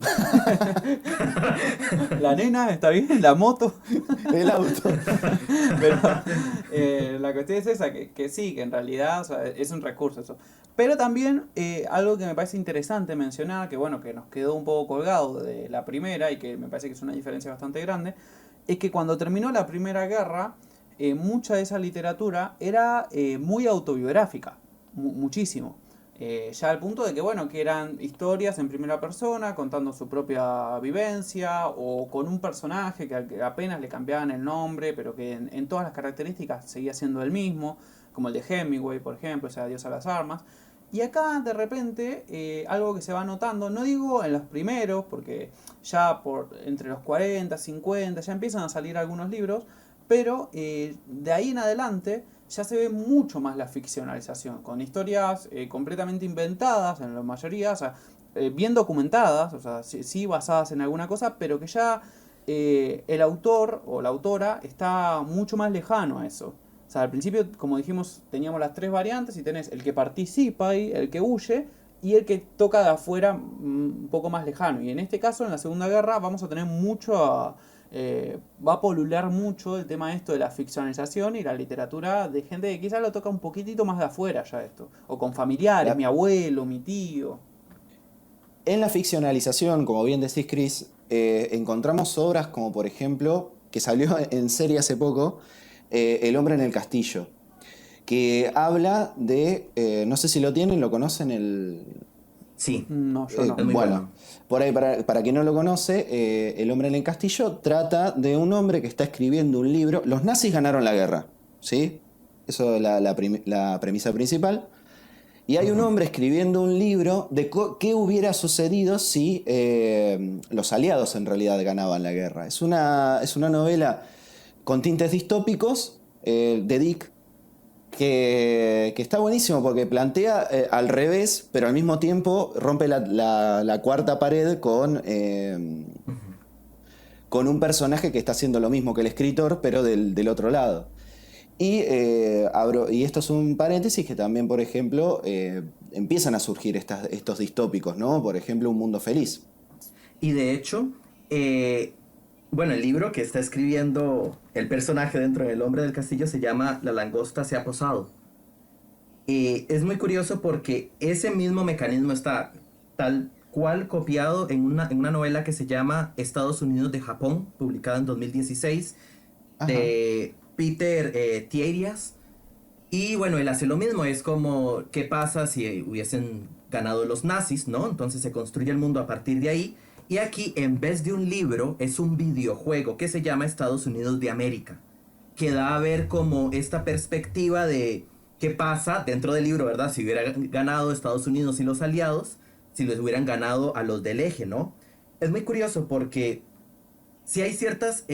La nena está bien, la moto. el auto. Pero la cuestión es esa, que sí, que en realidad, o sea, es un recurso eso. Pero también algo que me parece interesante mencionar, que bueno, que nos quedó un poco colgado de la primera y que me parece que es una diferencia bastante grande, es que cuando terminó la Primera Guerra, mucha de esa literatura era muy autobiográfica, muchísimo. Ya al punto de que, bueno, que eran historias en primera persona, contando su propia vivencia, o con un personaje que apenas le cambiaban el nombre, pero que en todas las características seguía siendo el mismo, como el de Hemingway, por ejemplo, o sea, Dios a las armas. Y acá, de repente, algo que se va notando, no digo en los primeros, porque ya por entre los 40, 50, ya empiezan a salir algunos libros, pero de ahí en adelante ya se ve mucho más la ficcionalización, con historias completamente inventadas en la mayoría, o sea, bien documentadas, o sea, sí basadas en alguna cosa, pero que ya el autor o la autora está mucho más lejano a eso. O sea, al principio, como dijimos, teníamos las tres variantes y tenés el que participa y el que huye y el que toca de afuera un poco más lejano. Y en este caso, en la Segunda Guerra, vamos a tener mucho va a polular mucho el tema esto de la ficcionalización y la literatura de gente que quizás lo toca un poquitito más de afuera ya esto. O con familiares, mi La- abuelo, mi tío. en la ficcionalización, como bien decís, Chris, encontramos obras como, por ejemplo, que salió en serie hace poco, El hombre en el castillo, que habla de, no sé si lo tienen, lo conocen, Sí, No, yo no. es muy bueno, bueno. por ahí, para quien no lo conoce, El hombre en el castillo trata de un hombre que está escribiendo un libro. Los nazis ganaron la guerra, ¿sí? Eso es la premisa principal. Y hay un Ujú. hombre escribiendo un libro de qué hubiera sucedido si los aliados en realidad ganaban la guerra. Es una novela con tintes distópicos de Dick que está buenísimo porque plantea al revés, pero al mismo tiempo rompe la cuarta pared con un personaje que está haciendo lo mismo que el escritor, pero del otro lado. Y esto es un paréntesis que también, por ejemplo, empiezan a surgir estos distópicos, ¿no? Por ejemplo, Un mundo feliz. Y de hecho, bueno, el libro que está escribiendo el personaje dentro del Hombre del Castillo se llama La langosta se ha posado. Es muy curioso porque ese mismo mecanismo está tal cual copiado en una novela que se llama Estados Unidos de Japón, publicada en 2016, Ajá. de Peter Thierias. Y bueno, él hace lo mismo, es como, ¿qué pasa si hubiesen ganado los nazis, ¿no? Entonces se construye el mundo a partir de ahí. Y aquí, en vez de un libro, es un videojuego que se llama Estados Unidos de América, que da a ver como esta perspectiva de qué pasa dentro del libro, ¿verdad? Si hubiera ganado Estados Unidos y los aliados, si les hubieran ganado a los del eje, ¿no? Es muy curioso porque si hay ciertas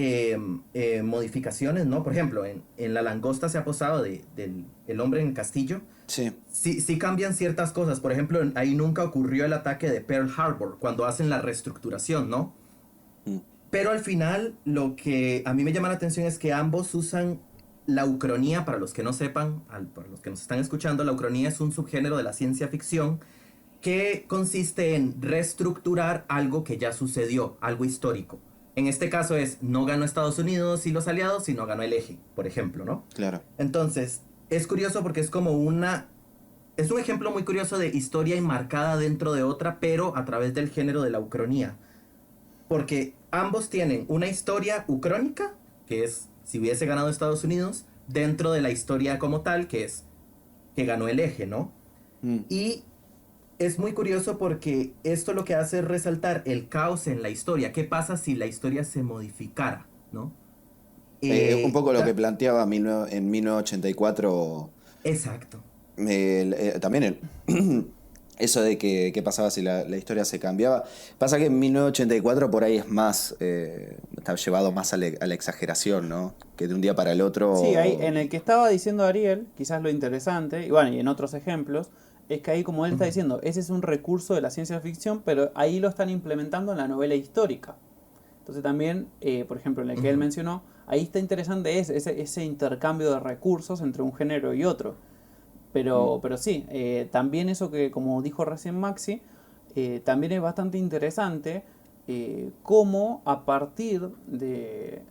modificaciones, ¿no? Por ejemplo, en La Langosta se ha posado del el hombre en el castillo. Sí. Sí cambian ciertas cosas. Por ejemplo, ahí nunca ocurrió el ataque de Pearl Harbor, cuando hacen la reestructuración, ¿no? Mm. Pero al final, lo que a mí me llama la atención es que ambos usan la ucronía. Para los que no sepan, para los que nos están escuchando, la ucronía es un subgénero de la ciencia ficción que consiste en reestructurar algo que ya sucedió, algo histórico. En este caso no ganó Estados Unidos y los aliados, sino ganó el eje, por ejemplo, ¿no? Claro. Entonces, es curioso porque es como es un ejemplo muy curioso de historia enmarcada dentro de otra, pero a través del género de la ucronía. Porque ambos tienen una historia ucrónica, que es si hubiese ganado Estados Unidos, dentro de la historia como tal, que es que ganó el eje, ¿no? Mm. Y es muy curioso porque esto lo que hace es resaltar el caos en la historia. ¿Qué pasa si la historia se modificara, ¿no? Un poco lo que planteaba en 1984. Exacto. También eso de que qué pasaba si la historia se cambiaba. Pasa que en 1984 por ahí es más, está llevado más a la exageración, ¿no? Que de un día para el otro... Sí, ahí en el que estaba diciendo Ariel, quizás lo interesante, y bueno, y en otros ejemplos, es que ahí, como él está diciendo, ese es un recurso de la ciencia ficción, pero ahí lo están implementando en la novela histórica. Entonces también, por ejemplo, en el que él mencionó, ahí está interesante ese intercambio de recursos entre un género y otro. Pero sí, también eso que, como dijo recién Maxi, también es bastante interesante cómo a partir de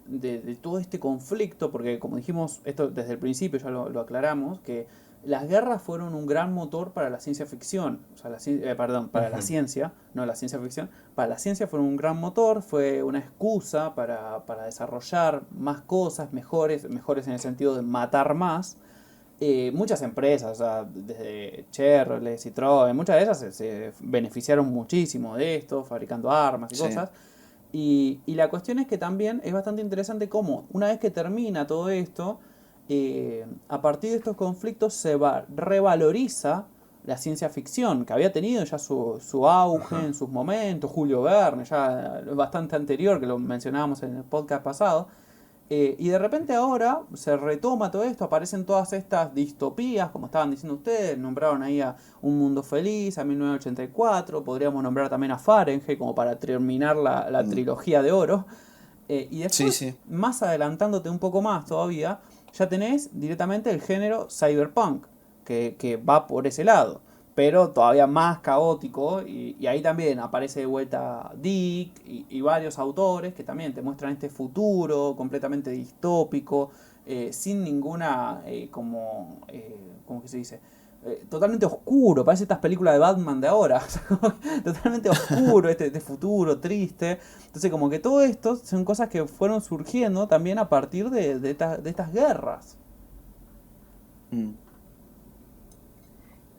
todo este conflicto, porque como dijimos, esto desde el principio ya lo aclaramos, que las guerras fueron un gran motor para la ciencia ficción, o sea, perdón, para la ciencia, no la ciencia ficción, para la ciencia fueron un gran motor, fue una excusa para desarrollar más cosas, mejores en el sentido de matar más. Muchas empresas, o sea, desde Chevrolet, Citroën, muchas de ellas se beneficiaron muchísimo de esto, fabricando armas y Sí. cosas. Y la cuestión es que también es bastante interesante cómo, una vez que termina todo esto, a partir de estos conflictos revaloriza la ciencia ficción, que había tenido ya su auge en sus momentos, Julio Verne, ya bastante anterior, que lo mencionábamos en el podcast pasado. Y de repente ahora se retoma todo esto, aparecen todas estas distopías, como estaban diciendo ustedes, nombraron ahí a Un Mundo Feliz, a 1984, podríamos nombrar también a Fahrenheit como para terminar la trilogía de oro. Y después, Sí. más adelantándote un poco más todavía, ya tenés directamente el género cyberpunk, que va por ese lado, pero todavía más caótico, y ahí también aparece de vuelta Dick y varios autores que también te muestran este futuro completamente distópico, sin ninguna, ¿cómo que se dice? Totalmente oscuro, parece estas películas de Batman de ahora, totalmente oscuro este futuro triste. Entonces como que todo esto son cosas que fueron surgiendo también a partir de estas guerras. Mm.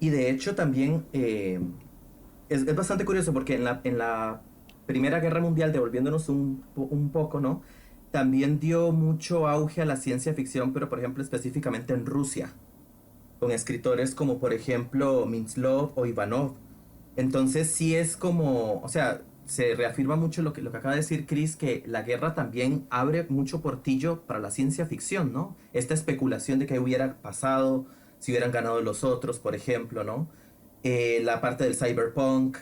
Y de hecho también es bastante curioso porque en la Primera Guerra Mundial, devolviéndonos un poco, ¿no? También dio mucho auge a la ciencia ficción, pero por ejemplo específicamente en Rusia, con escritores como por ejemplo Minslov o Ivanov. Entonces sí es como, o sea, se reafirma mucho lo que acaba de decir Chris, que la guerra también abre mucho portillo para la ciencia ficción, ¿no? Esta especulación de qué hubiera pasado si hubieran ganado los otros, por ejemplo, ¿no? La parte del cyberpunk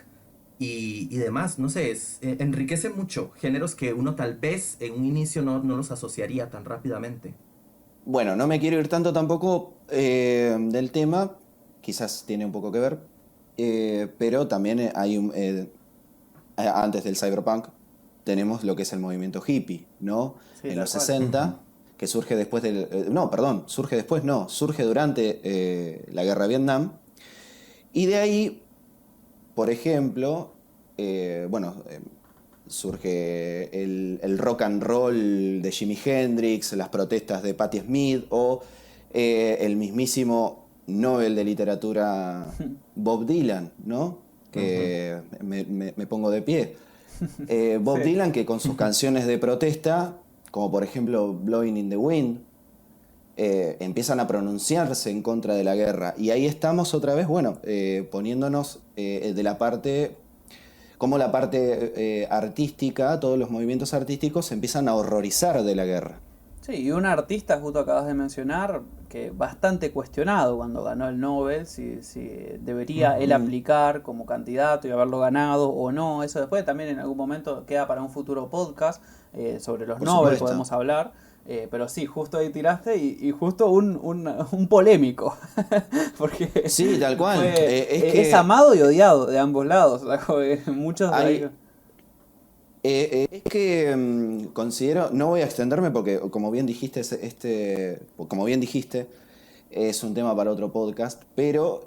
y demás, no sé, enriquece mucho géneros que uno tal vez en un inicio no los asociaría tan rápidamente. Bueno, no me quiero ir tanto tampoco del tema, quizás tiene un poco que ver, pero también antes del cyberpunk tenemos lo que es el movimiento hippie, ¿no? Sí, En tal los cual. 60, que surge después surge durante la guerra de Vietnam, y de ahí, por ejemplo, surge el rock and roll de Jimi Hendrix, las protestas de Patti Smith o el mismísimo Nobel de Literatura Bob Dylan, ¿no? Que me pongo de pie. Bob Sí. Dylan, que con sus canciones de protesta, como por ejemplo Blowing in the Wind, empiezan a pronunciarse en contra de la guerra. Y ahí estamos otra vez, bueno, poniéndonos de la parte, como la parte artística, todos los movimientos artísticos se empiezan a horrorizar de la guerra. Sí, y un artista, justo acabas de mencionar, que bastante cuestionado cuando ganó el Nobel, si debería él aplicar como candidato y haberlo ganado o no. Eso después también en algún momento queda para un futuro podcast, sobre los Por Nobel supuesto. podemos hablar. Pero sí, justo ahí tiraste y justo un polémico. Porque Sí, tal cual. es amado y odiado de ambos lados. Muchos Hay, es que considero, no voy a extenderme porque como bien dijiste, como bien dijiste, es un tema para otro podcast, pero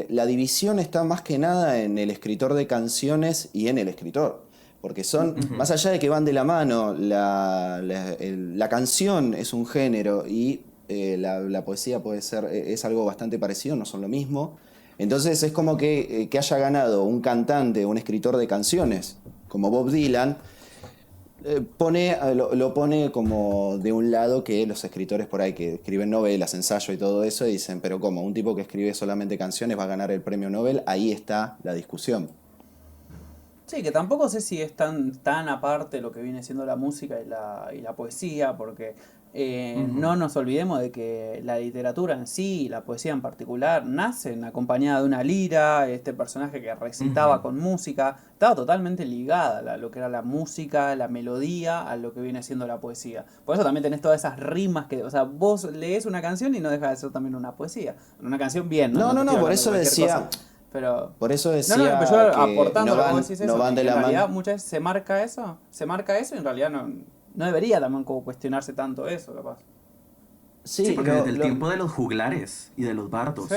la división está más que nada en el escritor de canciones y en el escritor. Porque son, más allá de que van de la mano, la canción es un género y la poesía puede ser, es algo bastante parecido, no son lo mismo. Entonces es como que haya ganado un cantante, un escritor de canciones, como Bob Dylan, lo pone como de un lado que los escritores por ahí que escriben novelas, ensayo y todo eso, y dicen, pero ¿cómo? ¿Un tipo que escribe solamente canciones va a ganar el premio Nobel? Ahí está la discusión. Sí, que tampoco sé si es tan aparte lo que viene siendo la música y la poesía, porque no nos olvidemos de que la literatura en sí, y la poesía en particular, nacen acompañada de una lira, este personaje que recitaba con música, estaba totalmente ligada a lo que era la música, la melodía, a lo que viene siendo la poesía. Por eso también tenés todas esas rimas que, o sea, vos lees una canción y no deja de ser también una poesía. Una canción bien, ¿no? No, No te no, estoy no, por hablando de eso cualquier decía, cosa. Pero por eso no, no, pero yo decía que aportando lo que vos decís no eso, van de que en la realidad mano. muchas veces se marca eso y en realidad no debería también como cuestionarse tanto eso, capaz. Sí, Sí, porque desde el tiempo de los juglares y de los Sí. bardos.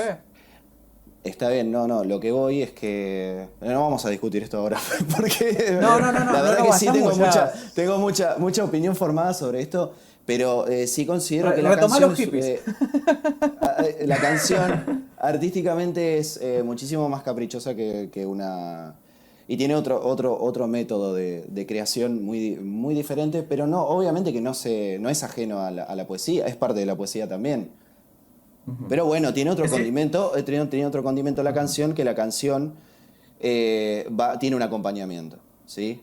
está bien, no, lo que voy es que no vamos a discutir esto ahora, porque No, la verdad no que sí vayamos ya. tengo mucha opinión formada sobre esto, pero sí considero que Retomá los hippies. la canción artísticamente es muchísimo más caprichosa que una... Y tiene otro método de creación muy diferente, pero no, obviamente que no es ajeno a la poesía, es parte de la poesía también. Pero bueno, tiene otro Es que, condimento, tiene otro condimento la canción, que la canción tiene un acompañamiento, ¿sí?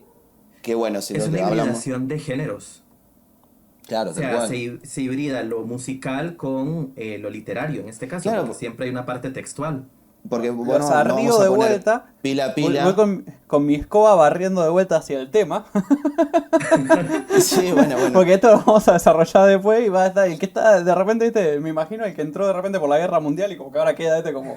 Que bueno, si es lo una hablamos... hibridación de géneros. Claro, O tal sea, cual. se hibrida lo musical con lo literario, en este caso, porque Claro, siempre hay una parte textual. porque Los bueno, no arrío vamos a de poner vuelta. pila a Voy pila. con mi escoba barriendo de vuelta hacia el tema. Sí, bueno. Porque esto lo vamos a desarrollar después y va a estar. El que está de repente, ¿viste? Me imagino el que entró de repente por la guerra mundial y como que ahora queda como.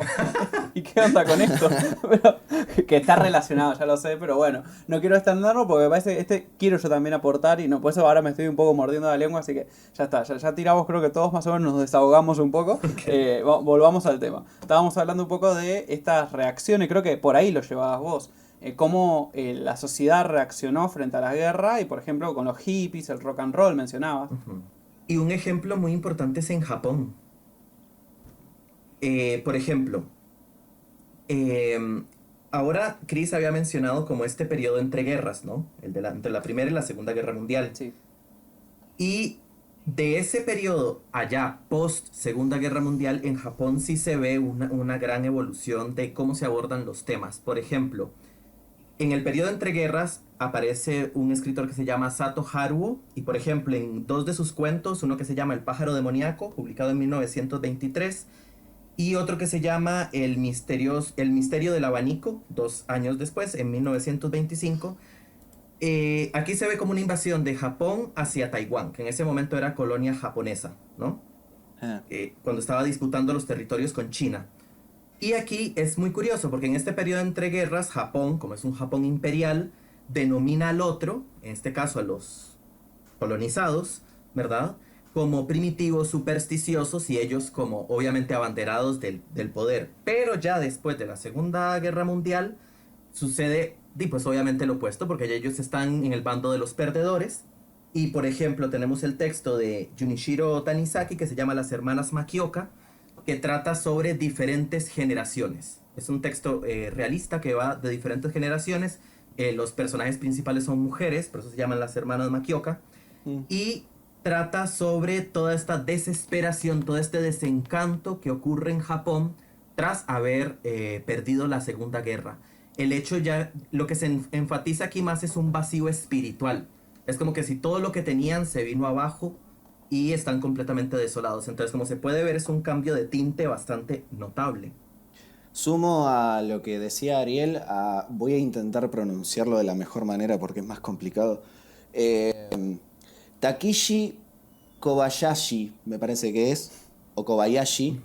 ¿Y qué onda con esto? Pero, que está relacionado, ya lo sé, pero bueno, no quiero extenderlo porque me parece. Quiero yo también aportar y no, por eso ahora me estoy un poco mordiendo la lengua, así que ya está, ya tiramos, creo que todos más o menos nos desahogamos un poco. Volvamos al tema. Estábamos hablando un poco de estas reacciones, creo que por ahí lo llevabas vos. Cómo la sociedad reaccionó frente a la guerra y por ejemplo con los hippies, el rock and roll mencionabas. Y un ejemplo muy importante es en Japón. Por ejemplo, eh, ahora Chris había mencionado como este periodo entre guerras, ¿no? Entre la Primera y la Segunda Guerra Mundial. Sí. Y de ese periodo allá, post Segunda Guerra Mundial, en Japón sí se ve una gran evolución de cómo se abordan los temas. Por ejemplo, en el periodo entre guerras aparece un escritor que se llama Sato Haruo y por ejemplo en dos de sus cuentos, uno que se llama El pájaro demoníaco, publicado en 1923, y otro que se llama El misterio del abanico, 2 años después, en 1925. Aquí se ve como una invasión de Japón hacia Taiwán, que en ese momento era colonia japonesa, ¿no? Ah, Cuando estaba disputando los territorios con China. Y aquí es muy curioso porque en este periodo entre guerras, Japón, como es un Japón imperial, denomina al otro, en este caso a los colonizados, ¿verdad? Como primitivos, supersticiosos y ellos como obviamente abanderados del poder. Pero ya después de la Segunda Guerra Mundial sucede, pues obviamente lo opuesto, porque ya ellos están en el bando de los perdedores Y por ejemplo, tenemos el texto de Junichiro Tanizaki que se llama Las hermanas Makioka, que trata sobre diferentes generaciones. Es un texto realista que va de diferentes generaciones. Los personajes principales son mujeres, por eso se llaman las hermanas Makioka. Y trata sobre toda esta desesperación, todo este desencanto que ocurre en Japón tras haber perdido la Segunda Guerra. El hecho ya, lo que se enfatiza aquí más es un vacío espiritual. Es como que si todo lo que tenían se vino abajo y están completamente desolados. Entonces, como se puede ver, es un cambio de tinte bastante notable. Sumo a lo que decía Ariel, voy a intentar pronunciarlo de la mejor manera porque es más complicado. Takeshi Kobayashi, me parece que es, o Kobayashi,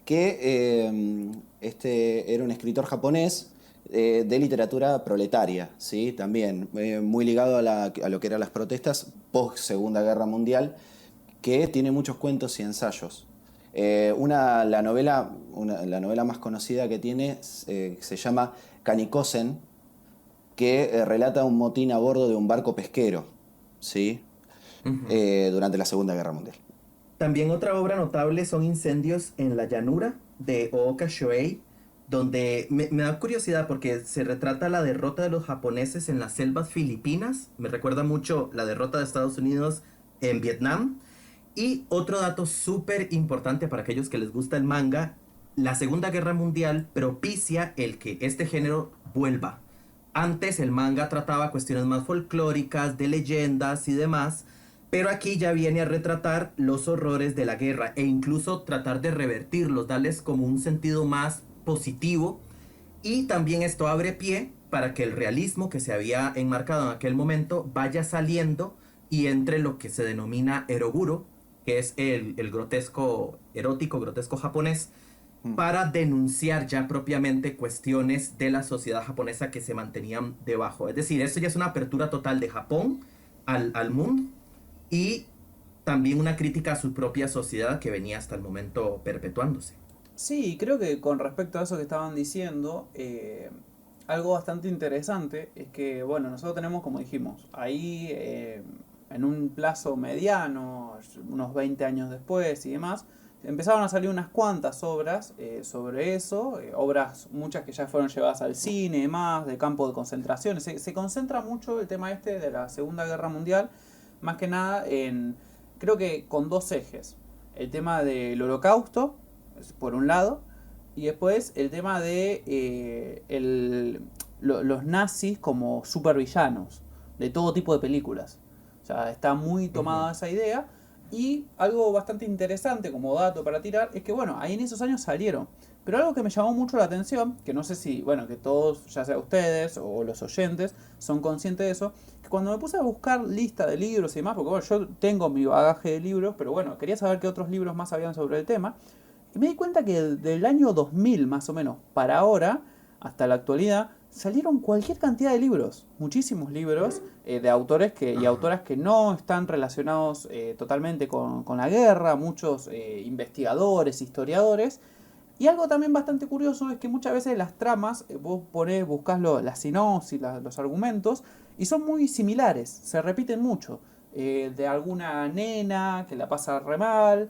que era un escritor japonés de literatura proletaria, ¿sí? También muy ligado a lo que eran las protestas post Segunda Guerra Mundial, que tiene muchos cuentos y ensayos. La novela más conocida que tiene se llama Kanikosen, que relata un motín a bordo de un barco pesquero, ¿sí? Durante la Segunda Guerra Mundial. También otra obra notable son Incendios en la llanura de Ooka Shoei, donde me da curiosidad porque se retrata la derrota de los japoneses en las selvas filipinas. Me recuerda mucho la derrota de Estados Unidos en Vietnam. Y otro dato súper importante para aquellos que les gusta el manga, la Segunda Guerra Mundial propicia el que este género vuelva. Antes el manga trataba cuestiones más folclóricas, de leyendas y demás, pero aquí ya viene a retratar los horrores de la guerra e incluso tratar de revertirlos, darles como un sentido más positivo. Y también esto abre pie para que el realismo que se había enmarcado en aquel momento vaya saliendo y entre lo que se denomina eroguro, que es el grotesco erótico, grotesco japonés, para denunciar ya propiamente cuestiones de la sociedad japonesa que se mantenían debajo. Es decir, esto ya es una apertura total de Japón al mundo y también una crítica a su propia sociedad que venía hasta el momento perpetuándose. Sí, creo que con respecto a eso que estaban diciendo, algo bastante interesante es que, bueno, nosotros tenemos, como dijimos, ahí en un plazo mediano, unos 20 años después y demás, empezaron a salir unas cuantas obras sobre eso, obras muchas que ya fueron llevadas al cine y demás, de campo de concentración. Se concentra mucho el tema este de la Segunda Guerra Mundial, más que nada creo que con dos ejes. El tema del Holocausto, por un lado, y después el tema de los nazis como supervillanos de todo tipo de películas. O sea, está muy tomada esa idea. Y algo bastante interesante como dato para tirar es que, bueno, ahí en esos años salieron. Pero algo que me llamó mucho la atención, que no sé si, bueno, que todos, ya sea ustedes o los oyentes, son conscientes de eso, que cuando me puse a buscar lista de libros y demás, porque bueno, yo tengo mi bagaje de libros, pero bueno, quería saber qué otros libros más habían sobre el tema, y me di cuenta que del año 2000 más o menos para ahora, hasta la actualidad, salieron cualquier cantidad de libros, muchísimos libros de autores y autoras que no están relacionados totalmente con la guerra, muchos investigadores, historiadores. Y algo también bastante curioso es que muchas veces las tramas, vos buscás la sinopsis, los argumentos, y son muy similares, se repiten mucho. De alguna nena que la pasa re mal,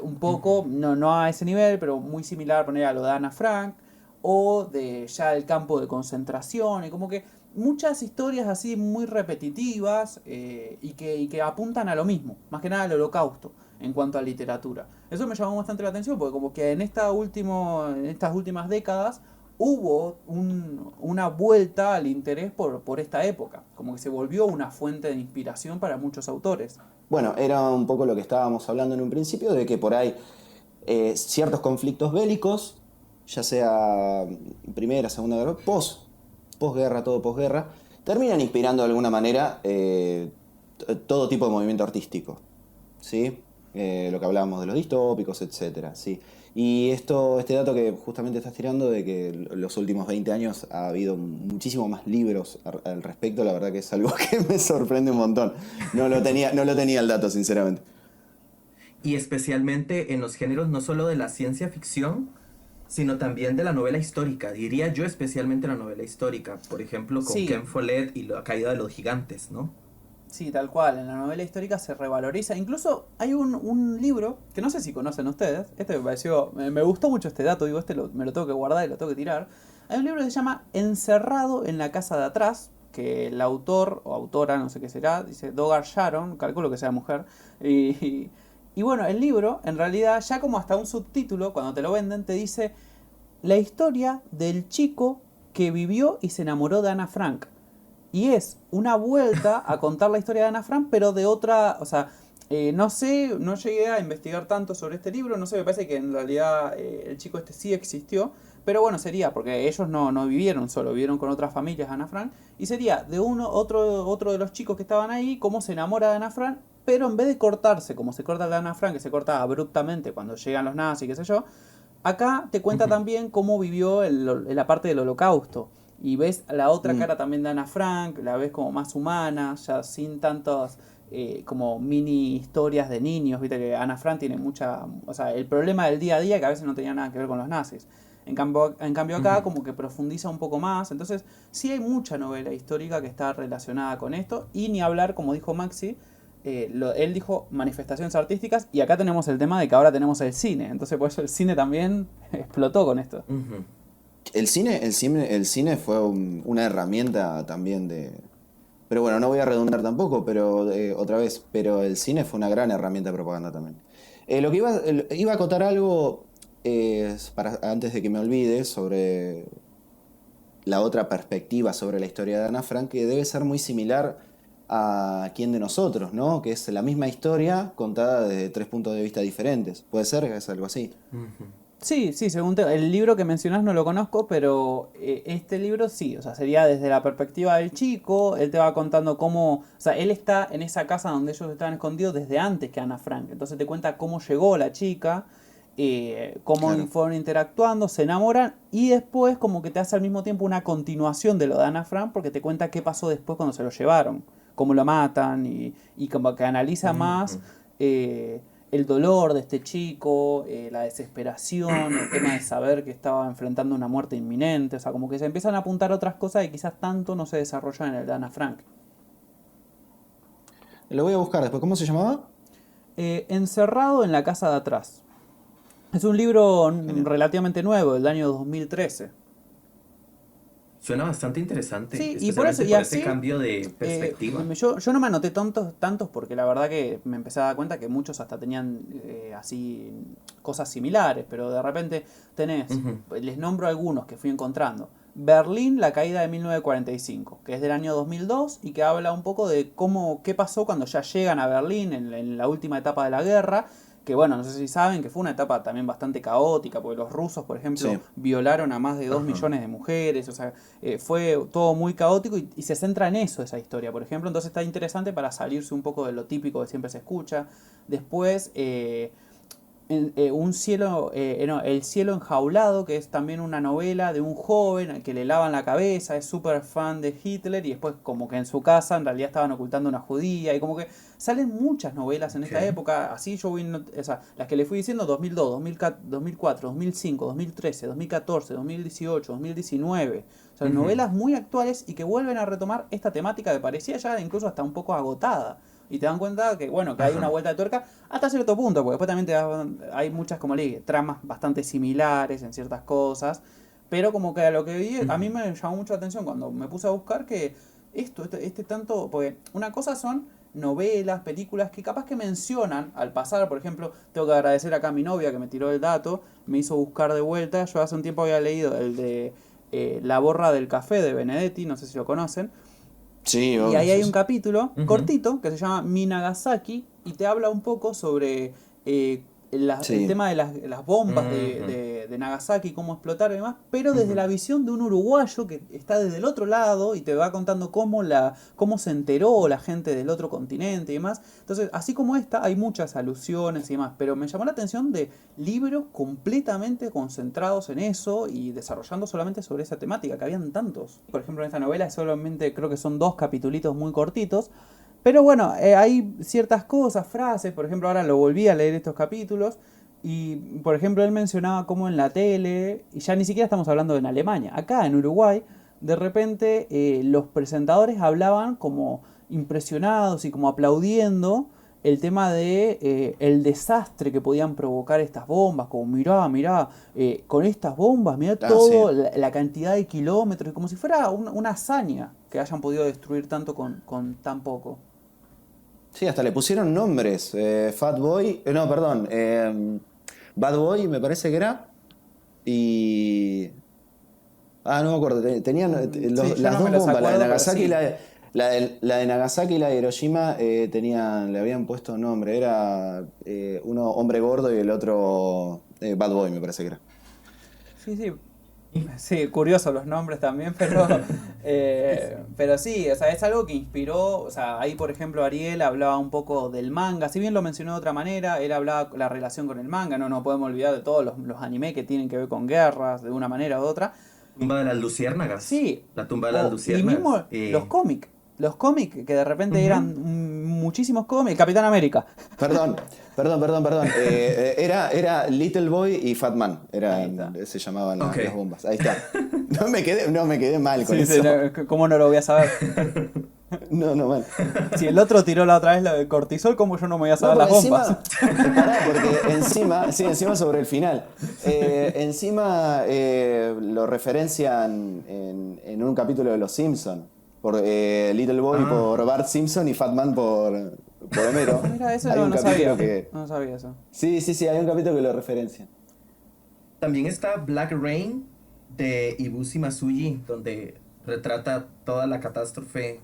un poco, no a ese nivel, pero muy similar poner a lo de Ana Frank, o de ya el campo de concentración, y como que muchas historias así muy repetitivas y que apuntan a lo mismo, más que nada al holocausto en cuanto a literatura. Eso me llamó bastante la atención porque como que en estas últimas décadas hubo una vuelta al interés por esta época, como que se volvió una fuente de inspiración para muchos autores. Bueno, era un poco lo que estábamos hablando en un principio, de que por ahí ciertos conflictos bélicos, ya sea Primera, Segunda Guerra, posguerra, todo posguerra, terminan inspirando de alguna manera todo tipo de movimiento artístico, ¿sí? Lo que hablábamos de los distópicos, etcétera, ¿sí? Y este dato que justamente estás tirando de que los últimos 20 años ha habido muchísimo más libros al respecto, la verdad que es algo que me sorprende un montón. No lo tenía el dato, sinceramente. Y especialmente en los géneros no solo de la ciencia ficción, sino también de la novela histórica. Diría yo especialmente la novela histórica, por ejemplo, con Sí. Ken Follett y La caída de los gigantes, ¿no? Sí, tal cual, en la novela histórica se revaloriza. Incluso hay un libro, que no sé si conocen ustedes, este me pareció, me gustó mucho este dato, digo, me lo tengo que guardar y lo tengo que tirar. Hay un libro que se llama Encerrado en la casa de atrás, que el autor o autora, no sé qué será, dice Dogar Sharon, calculo que sea mujer, y, y bueno, el libro, en realidad, ya como hasta un subtítulo, cuando te lo venden, te dice la historia del chico que vivió y se enamoró de Ana Frank. Y es una vuelta a contar la historia de Ana Frank, pero de otra, o sea, no sé, no llegué a investigar tanto sobre este libro, no sé, me parece que en realidad el chico este sí existió, pero bueno, sería, porque ellos no vivieron solo, vivieron con otras familias Ana Frank, y sería de otro de los chicos que estaban ahí, cómo se enamora de Ana Frank, pero en vez de cortarse, como se corta la Ana Frank, que se corta abruptamente cuando llegan los nazis, qué sé yo, acá te cuenta también cómo vivió la parte del holocausto. Y ves la otra cara también de Ana Frank, la ves como más humana, ya sin tantas como mini historias de niños. Viste que Ana Frank tiene mucha. O sea, el problema del día a día que a veces no tenía nada que ver con los nazis. En cambio acá como que profundiza un poco más. Entonces, sí hay mucha novela histórica que está relacionada con esto. Y ni hablar, como dijo Maxi, él dijo manifestaciones artísticas. Y acá tenemos el tema de que ahora tenemos el cine. Entonces, por eso el cine también explotó con esto. El cine fue una herramienta también de... Pero bueno, no voy a redundar tampoco, pero otra vez, pero el cine fue una gran herramienta de propaganda también. Lo que iba a acotar algo antes de que me olvide sobre la otra perspectiva sobre la historia de Ana Frank, que debe ser muy similar a Quién de nosotros, ¿no? Que es la misma historia contada desde 3 puntos de vista diferentes. ¿Puede ser que es algo así? Sí, sí, el libro que mencionás no lo conozco, pero este libro sí, o sea, sería desde la perspectiva del chico, él te va contando cómo, o sea, él está en esa casa donde ellos estaban escondidos desde antes que Ana Frank, entonces te cuenta cómo llegó la chica, cómo Claro. fueron interactuando, se enamoran y después como que te hace al mismo tiempo una continuación de lo de Ana Frank porque te cuenta qué pasó después cuando se lo llevaron, cómo lo matan y como que analiza más el dolor de este chico, la desesperación, el tema de saber que estaba enfrentando una muerte inminente, o sea, como que se empiezan a apuntar otras cosas que quizás tanto no se desarrollan en el de Ana Frank. Lo voy a buscar después. ¿Cómo se llamaba? Encerrado en la casa de atrás. Es un libro Genial. relativamente nuevo, del año 2013. Suena bastante interesante, Sí, y por eso, especialmente y por ese así, cambio de perspectiva. yo no me anoté tantos porque la verdad que me empecé a dar cuenta que muchos hasta tenían así cosas similares, pero de repente tenés, Ujú. les nombro algunos que fui encontrando. Berlín, la caída de 1945, que es del año 2002 y que habla un poco de qué pasó cuando ya llegan a Berlín en la última etapa de la guerra, que bueno, no sé si saben que fue una etapa también bastante caótica, porque los rusos, por ejemplo, Sí. violaron a más de 2 Ajá. millones de mujeres, o sea, fue todo muy caótico y se centra en eso, esa historia, por ejemplo, entonces está interesante para salirse un poco de lo típico que siempre se escucha. Después, un cielo, no, El cielo enjaulado, que es también una novela de un joven al que le lavan la cabeza, es súper fan de Hitler y después como que en su casa en realidad estaban ocultando una judía y como que salen muchas novelas en esta Ok. época, así yo voy, o sea, las que le fui diciendo 2002, 2004, 2005, 2013, 2014, 2018, 2019, o sea, Ujú. novelas muy actuales y que vuelven a retomar esta temática que parecía ya incluso hasta un poco agotada. Y te dan cuenta que, bueno, que hay una Ajá. vuelta de tuerca hasta cierto punto, porque después también hay muchas, como le dije, tramas bastante similares en ciertas cosas. Pero como que a lo que vi, a Ujú. mí me llamó mucho la atención cuando me puse a buscar que este tanto, porque una cosa son novelas, películas que capaz que mencionan al pasar, por ejemplo, tengo que agradecer acá a mi novia que me tiró el dato, me hizo buscar de vuelta, yo hace un tiempo había leído el de La borra del café de Benedetti, no sé si lo conocen, Sí, y obvio, ahí hay sí, un sí. capítulo Ujú. cortito que se llama Mi Nagasaki y te habla un poco sobre el Sí. tema de las bombas Ujú. de Nagasaki, cómo explotar y demás, pero desde Ujú. la visión de un uruguayo que está desde el otro lado y te va contando cómo se enteró la gente del otro continente y demás. Entonces, así como esta, hay muchas alusiones y demás, pero me llamó la atención de libros completamente concentrados en eso y desarrollando solamente sobre esa temática, que habían tantos. Por ejemplo, en esta novela solamente creo que son 2 capitulitos muy cortitos, pero bueno, hay ciertas cosas, frases, por ejemplo, ahora lo volví a leer estos capítulos y, por ejemplo, él mencionaba cómo en la tele, y ya ni siquiera estamos hablando de en Alemania, acá en Uruguay, de repente los presentadores hablaban como impresionados y como aplaudiendo el tema de el desastre que podían provocar estas bombas, como mirá, con estas bombas, mirá todo, sí. la cantidad de kilómetros, como si fuera una hazaña que hayan podido destruir tanto con tan poco. Sí, hasta le pusieron nombres. Fat Boy, no, perdón, Bad Boy me parece que era. Y... Ah, no me acuerdo, tenían Sí, yo las no me dos los bombas, la de acuerdo, pero Nagasaki sí. y la de Nagasaki y la de Hiroshima le habían puesto nombre. Era uno hombre gordo y el otro Bad Boy, me parece que era. Sí, sí. Sí, curiosos los nombres también, pero sí, o sea, es algo que inspiró, o sea, ahí por ejemplo Ariel hablaba un poco del manga, si bien lo mencionó de otra manera, él hablaba la relación con el manga, no podemos olvidar de todos los anime que tienen que ver con guerras, de una manera u otra. Tumba de las luciérnagas. Sí, La tumba de las y mismo luciérnagas. los cómics, que de repente Ujú. eran muchísimos cómics, Capitán América. Perdón. Era Little Boy y Fat Man. Ahí está. Se llamaban Ok. las bombas. Ahí está. No me quedé mal con Sí, sí, eso. ¿cómo no lo voy a saber? No, mal. Si el otro tiró la otra vez lo de cortisol, ¿cómo yo no me voy a No, saber porque las bombas? pará, porque encima sobre el final. Encima lo referencian en un capítulo de Los Simpson. Por Little Boy Ah. por Bart Simpson y Fat Man por Homero. Mira, eso Hay un no capítulo sabía. que... No sabía eso. Sí, hay un capítulo que lo referencia. También está Black Rain de Ibushi Masuji, donde retrata toda la catástrofe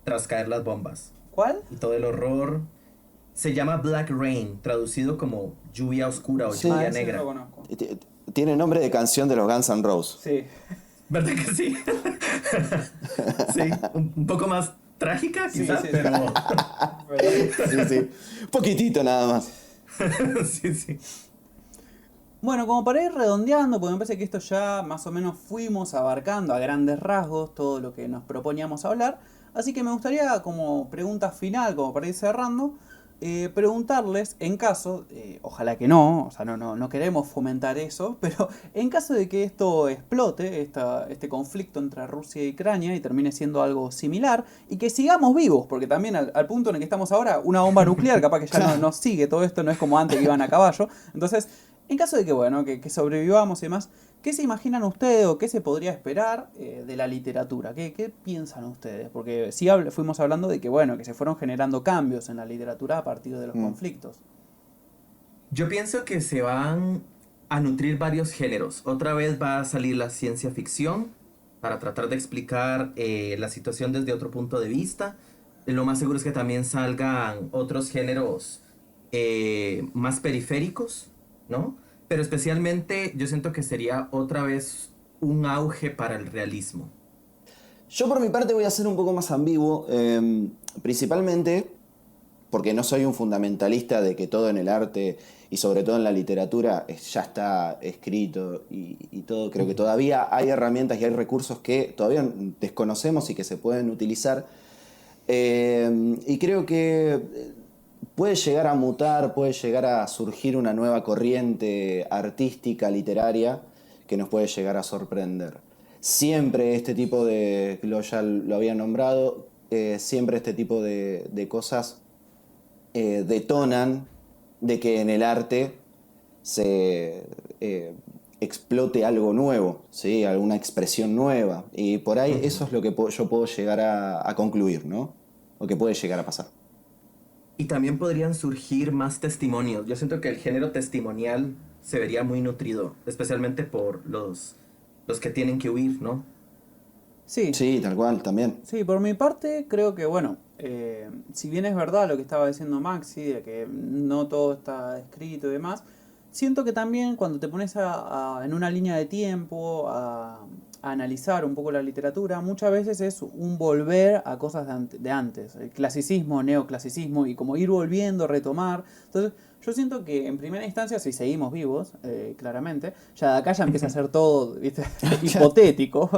tras caer las bombas ¿Cuál? y todo el horror. Se llama Black Rain, traducido como lluvia oscura o Sí. lluvia Ese no negra. lo conozco. Tiene nombre de canción de los Guns N' Roses. Sí. ¿Verdad que sí? Sí, un poco más trágica Sí, quizás, sí, sí. pero... Sí. Poquitito nada más. sí, sí. Bueno, como para ir redondeando, porque me parece que esto ya más o menos fuimos abarcando a grandes rasgos todo lo que nos proponíamos hablar. Así que me gustaría, como pregunta final, como para ir cerrando, preguntarles, en caso, ojalá que no, o sea, no queremos fomentar eso, pero en caso de que esto explote, este conflicto entre Rusia y Ucrania, y termine siendo algo similar, y que sigamos vivos, porque también al punto en el que estamos ahora, una bomba nuclear capaz que ya no nos sigue, todo esto no es como antes que iban a caballo. Entonces, en caso de que, bueno, que sobrevivamos y demás, ¿qué se imaginan ustedes o qué se podría esperar de la literatura? ¿Qué piensan ustedes? Porque sí fuimos hablando de que, bueno, que se fueron generando cambios en la literatura a partir de los conflictos. Yo pienso que se van a nutrir varios géneros. Otra vez va a salir la ciencia ficción para tratar de explicar la situación desde otro punto de vista. Lo más seguro es que también salgan otros géneros más periféricos, ¿no? Pero especialmente yo siento que sería otra vez un auge para el realismo. Yo por mi parte voy a ser un poco más ambiguo, principalmente porque no soy un fundamentalista de que todo en el arte y sobre todo en la literatura ya está escrito y todo. Creo que todavía hay herramientas y hay recursos que todavía desconocemos y que se pueden utilizar. Y creo que puede llegar a mutar, puede llegar a surgir una nueva corriente artística, literaria, que nos puede llegar a sorprender. Siempre este tipo de, ya lo había nombrado, siempre este tipo de cosas detonan de que en el arte se explote algo nuevo, ¿sí? Alguna expresión nueva. Y por ahí eso es lo que yo puedo llegar a concluir, ¿no? O que puede llegar a pasar. Y también podrían surgir más testimonios. Yo siento que el género testimonial se vería muy nutrido, especialmente por los que tienen que huir, ¿no? Sí, Sí, tal cual, también. sí, por mi parte creo que, bueno, si bien es verdad lo que estaba diciendo Maxi, de que no todo está escrito y demás, siento que también cuando te pones en una línea de tiempo a analizar un poco la literatura, muchas veces es un volver a cosas de antes, el clasicismo, neoclasicismo, y como ir volviendo, retomar. Entonces, yo siento que en primera instancia, si seguimos vivos, claramente, ya de acá ya empieza a ser todo, ¿viste? Hipotético,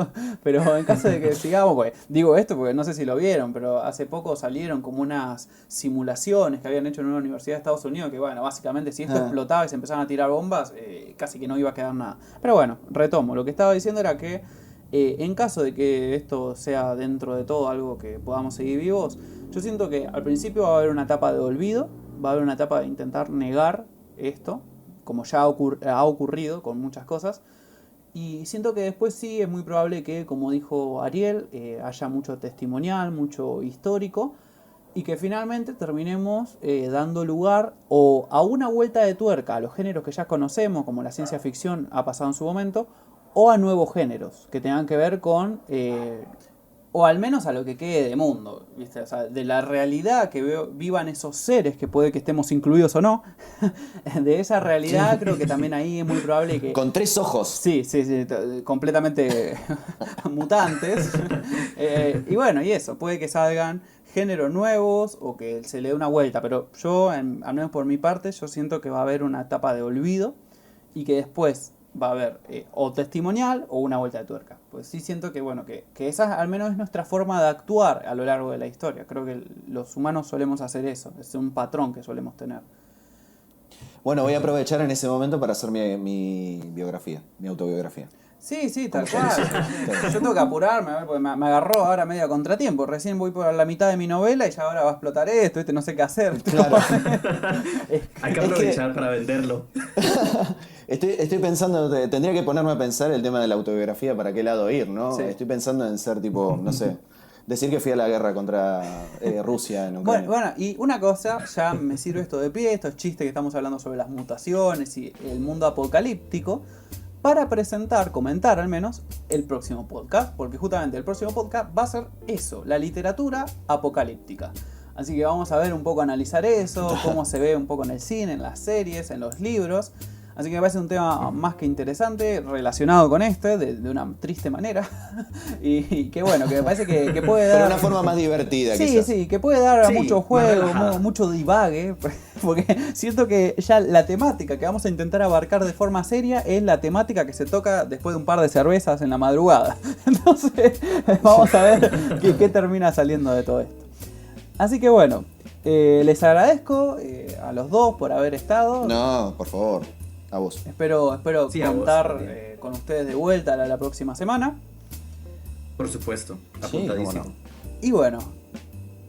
pero en caso de que sigamos, pues, digo esto porque no sé si lo vieron, pero hace poco salieron como unas simulaciones que habían hecho en una universidad de Estados Unidos, que bueno, básicamente si esto explotaba y se empezaban a tirar bombas, casi que no iba a quedar nada. Pero bueno, retomo, lo que estaba diciendo era que en caso de que esto sea dentro de todo algo que podamos seguir vivos, Yo siento que al principio va a haber una etapa de olvido, va a haber una etapa de intentar negar esto, como ya ha ocurrido con muchas cosas. Y siento que después sí es muy probable que, como dijo Ariel, haya mucho testimonial, mucho histórico, y que finalmente terminemos dando lugar o a una vuelta de tuerca a los géneros que ya conocemos, como la ciencia ficción ha pasado en su momento, o a nuevos géneros que tengan que ver con, o al menos a lo que quede de mundo, ¿viste? O sea, de la realidad que vivan esos seres, que puede que estemos incluidos o no, de esa realidad creo que también ahí es muy probable que... Con 3 ojos. Sí, completamente mutantes. Y bueno, y eso, puede que salgan géneros nuevos o que se le dé una vuelta, pero yo, al menos por mi parte, yo siento que va a haber una etapa de olvido y que después va a haber o testimonial o una vuelta de tuerca. Pues sí siento que, bueno, que esa al menos es nuestra forma de actuar a lo largo de la historia. Creo que los humanos solemos hacer eso, es un patrón que solemos tener. Bueno, voy a aprovechar en ese momento para hacer mi biografía, mi autobiografía. Sí, tal cual. Yo tengo que apurarme, a ver, porque me agarró ahora medio a contratiempo. Recién voy por la mitad de mi novela y ya ahora va a explotar esto, no sé qué hacer. Claro. Hay que aprovechar para venderlo. Estoy pensando, tendría que ponerme a pensar el tema de la autobiografía, para qué lado ir, ¿no? Sí. Estoy pensando en ser tipo, no sé, decir que fui a la guerra contra Rusia en Ucrania. Bueno, y una cosa, ya me sirve esto de pie, estos chistes que estamos hablando sobre las mutaciones y el mundo apocalíptico, para comentar al menos, el próximo podcast, porque justamente el próximo podcast va a ser eso, la literatura apocalíptica. Así que vamos a ver un poco, analizar eso, cómo se ve un poco en el cine, en las series, en los libros. Así que me parece un tema más que interesante, relacionado con de una triste manera. y que bueno, que me parece que puede dar... Pero de una forma más divertida, quizás. Sí, que puede dar a Sí, mucho más juego, relajada. mucho divague. Porque siento que ya la temática que vamos a intentar abarcar de forma seria es la temática que se toca después de un par de cervezas en la madrugada. Entonces, vamos a ver qué termina saliendo de todo esto. Así que bueno, les agradezco a los dos por haber estado. No, por favor, a vos. Espero Sí, a vos contar también. con ustedes de vuelta la próxima semana. Por supuesto, Sí, apuntadísimo. cómo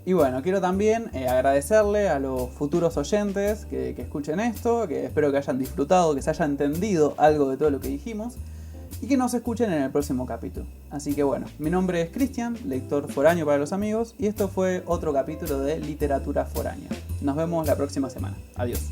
Y bueno, quiero también agradecerle a los futuros oyentes que escuchen esto, que espero que hayan disfrutado, que se hayan entendido algo de todo lo que dijimos y que nos escuchen en el próximo capítulo. Así que bueno, mi nombre es Cristian, lector foráneo para los amigos, y esto fue otro capítulo de Literatura Foránea. Nos vemos la próxima semana. Adiós.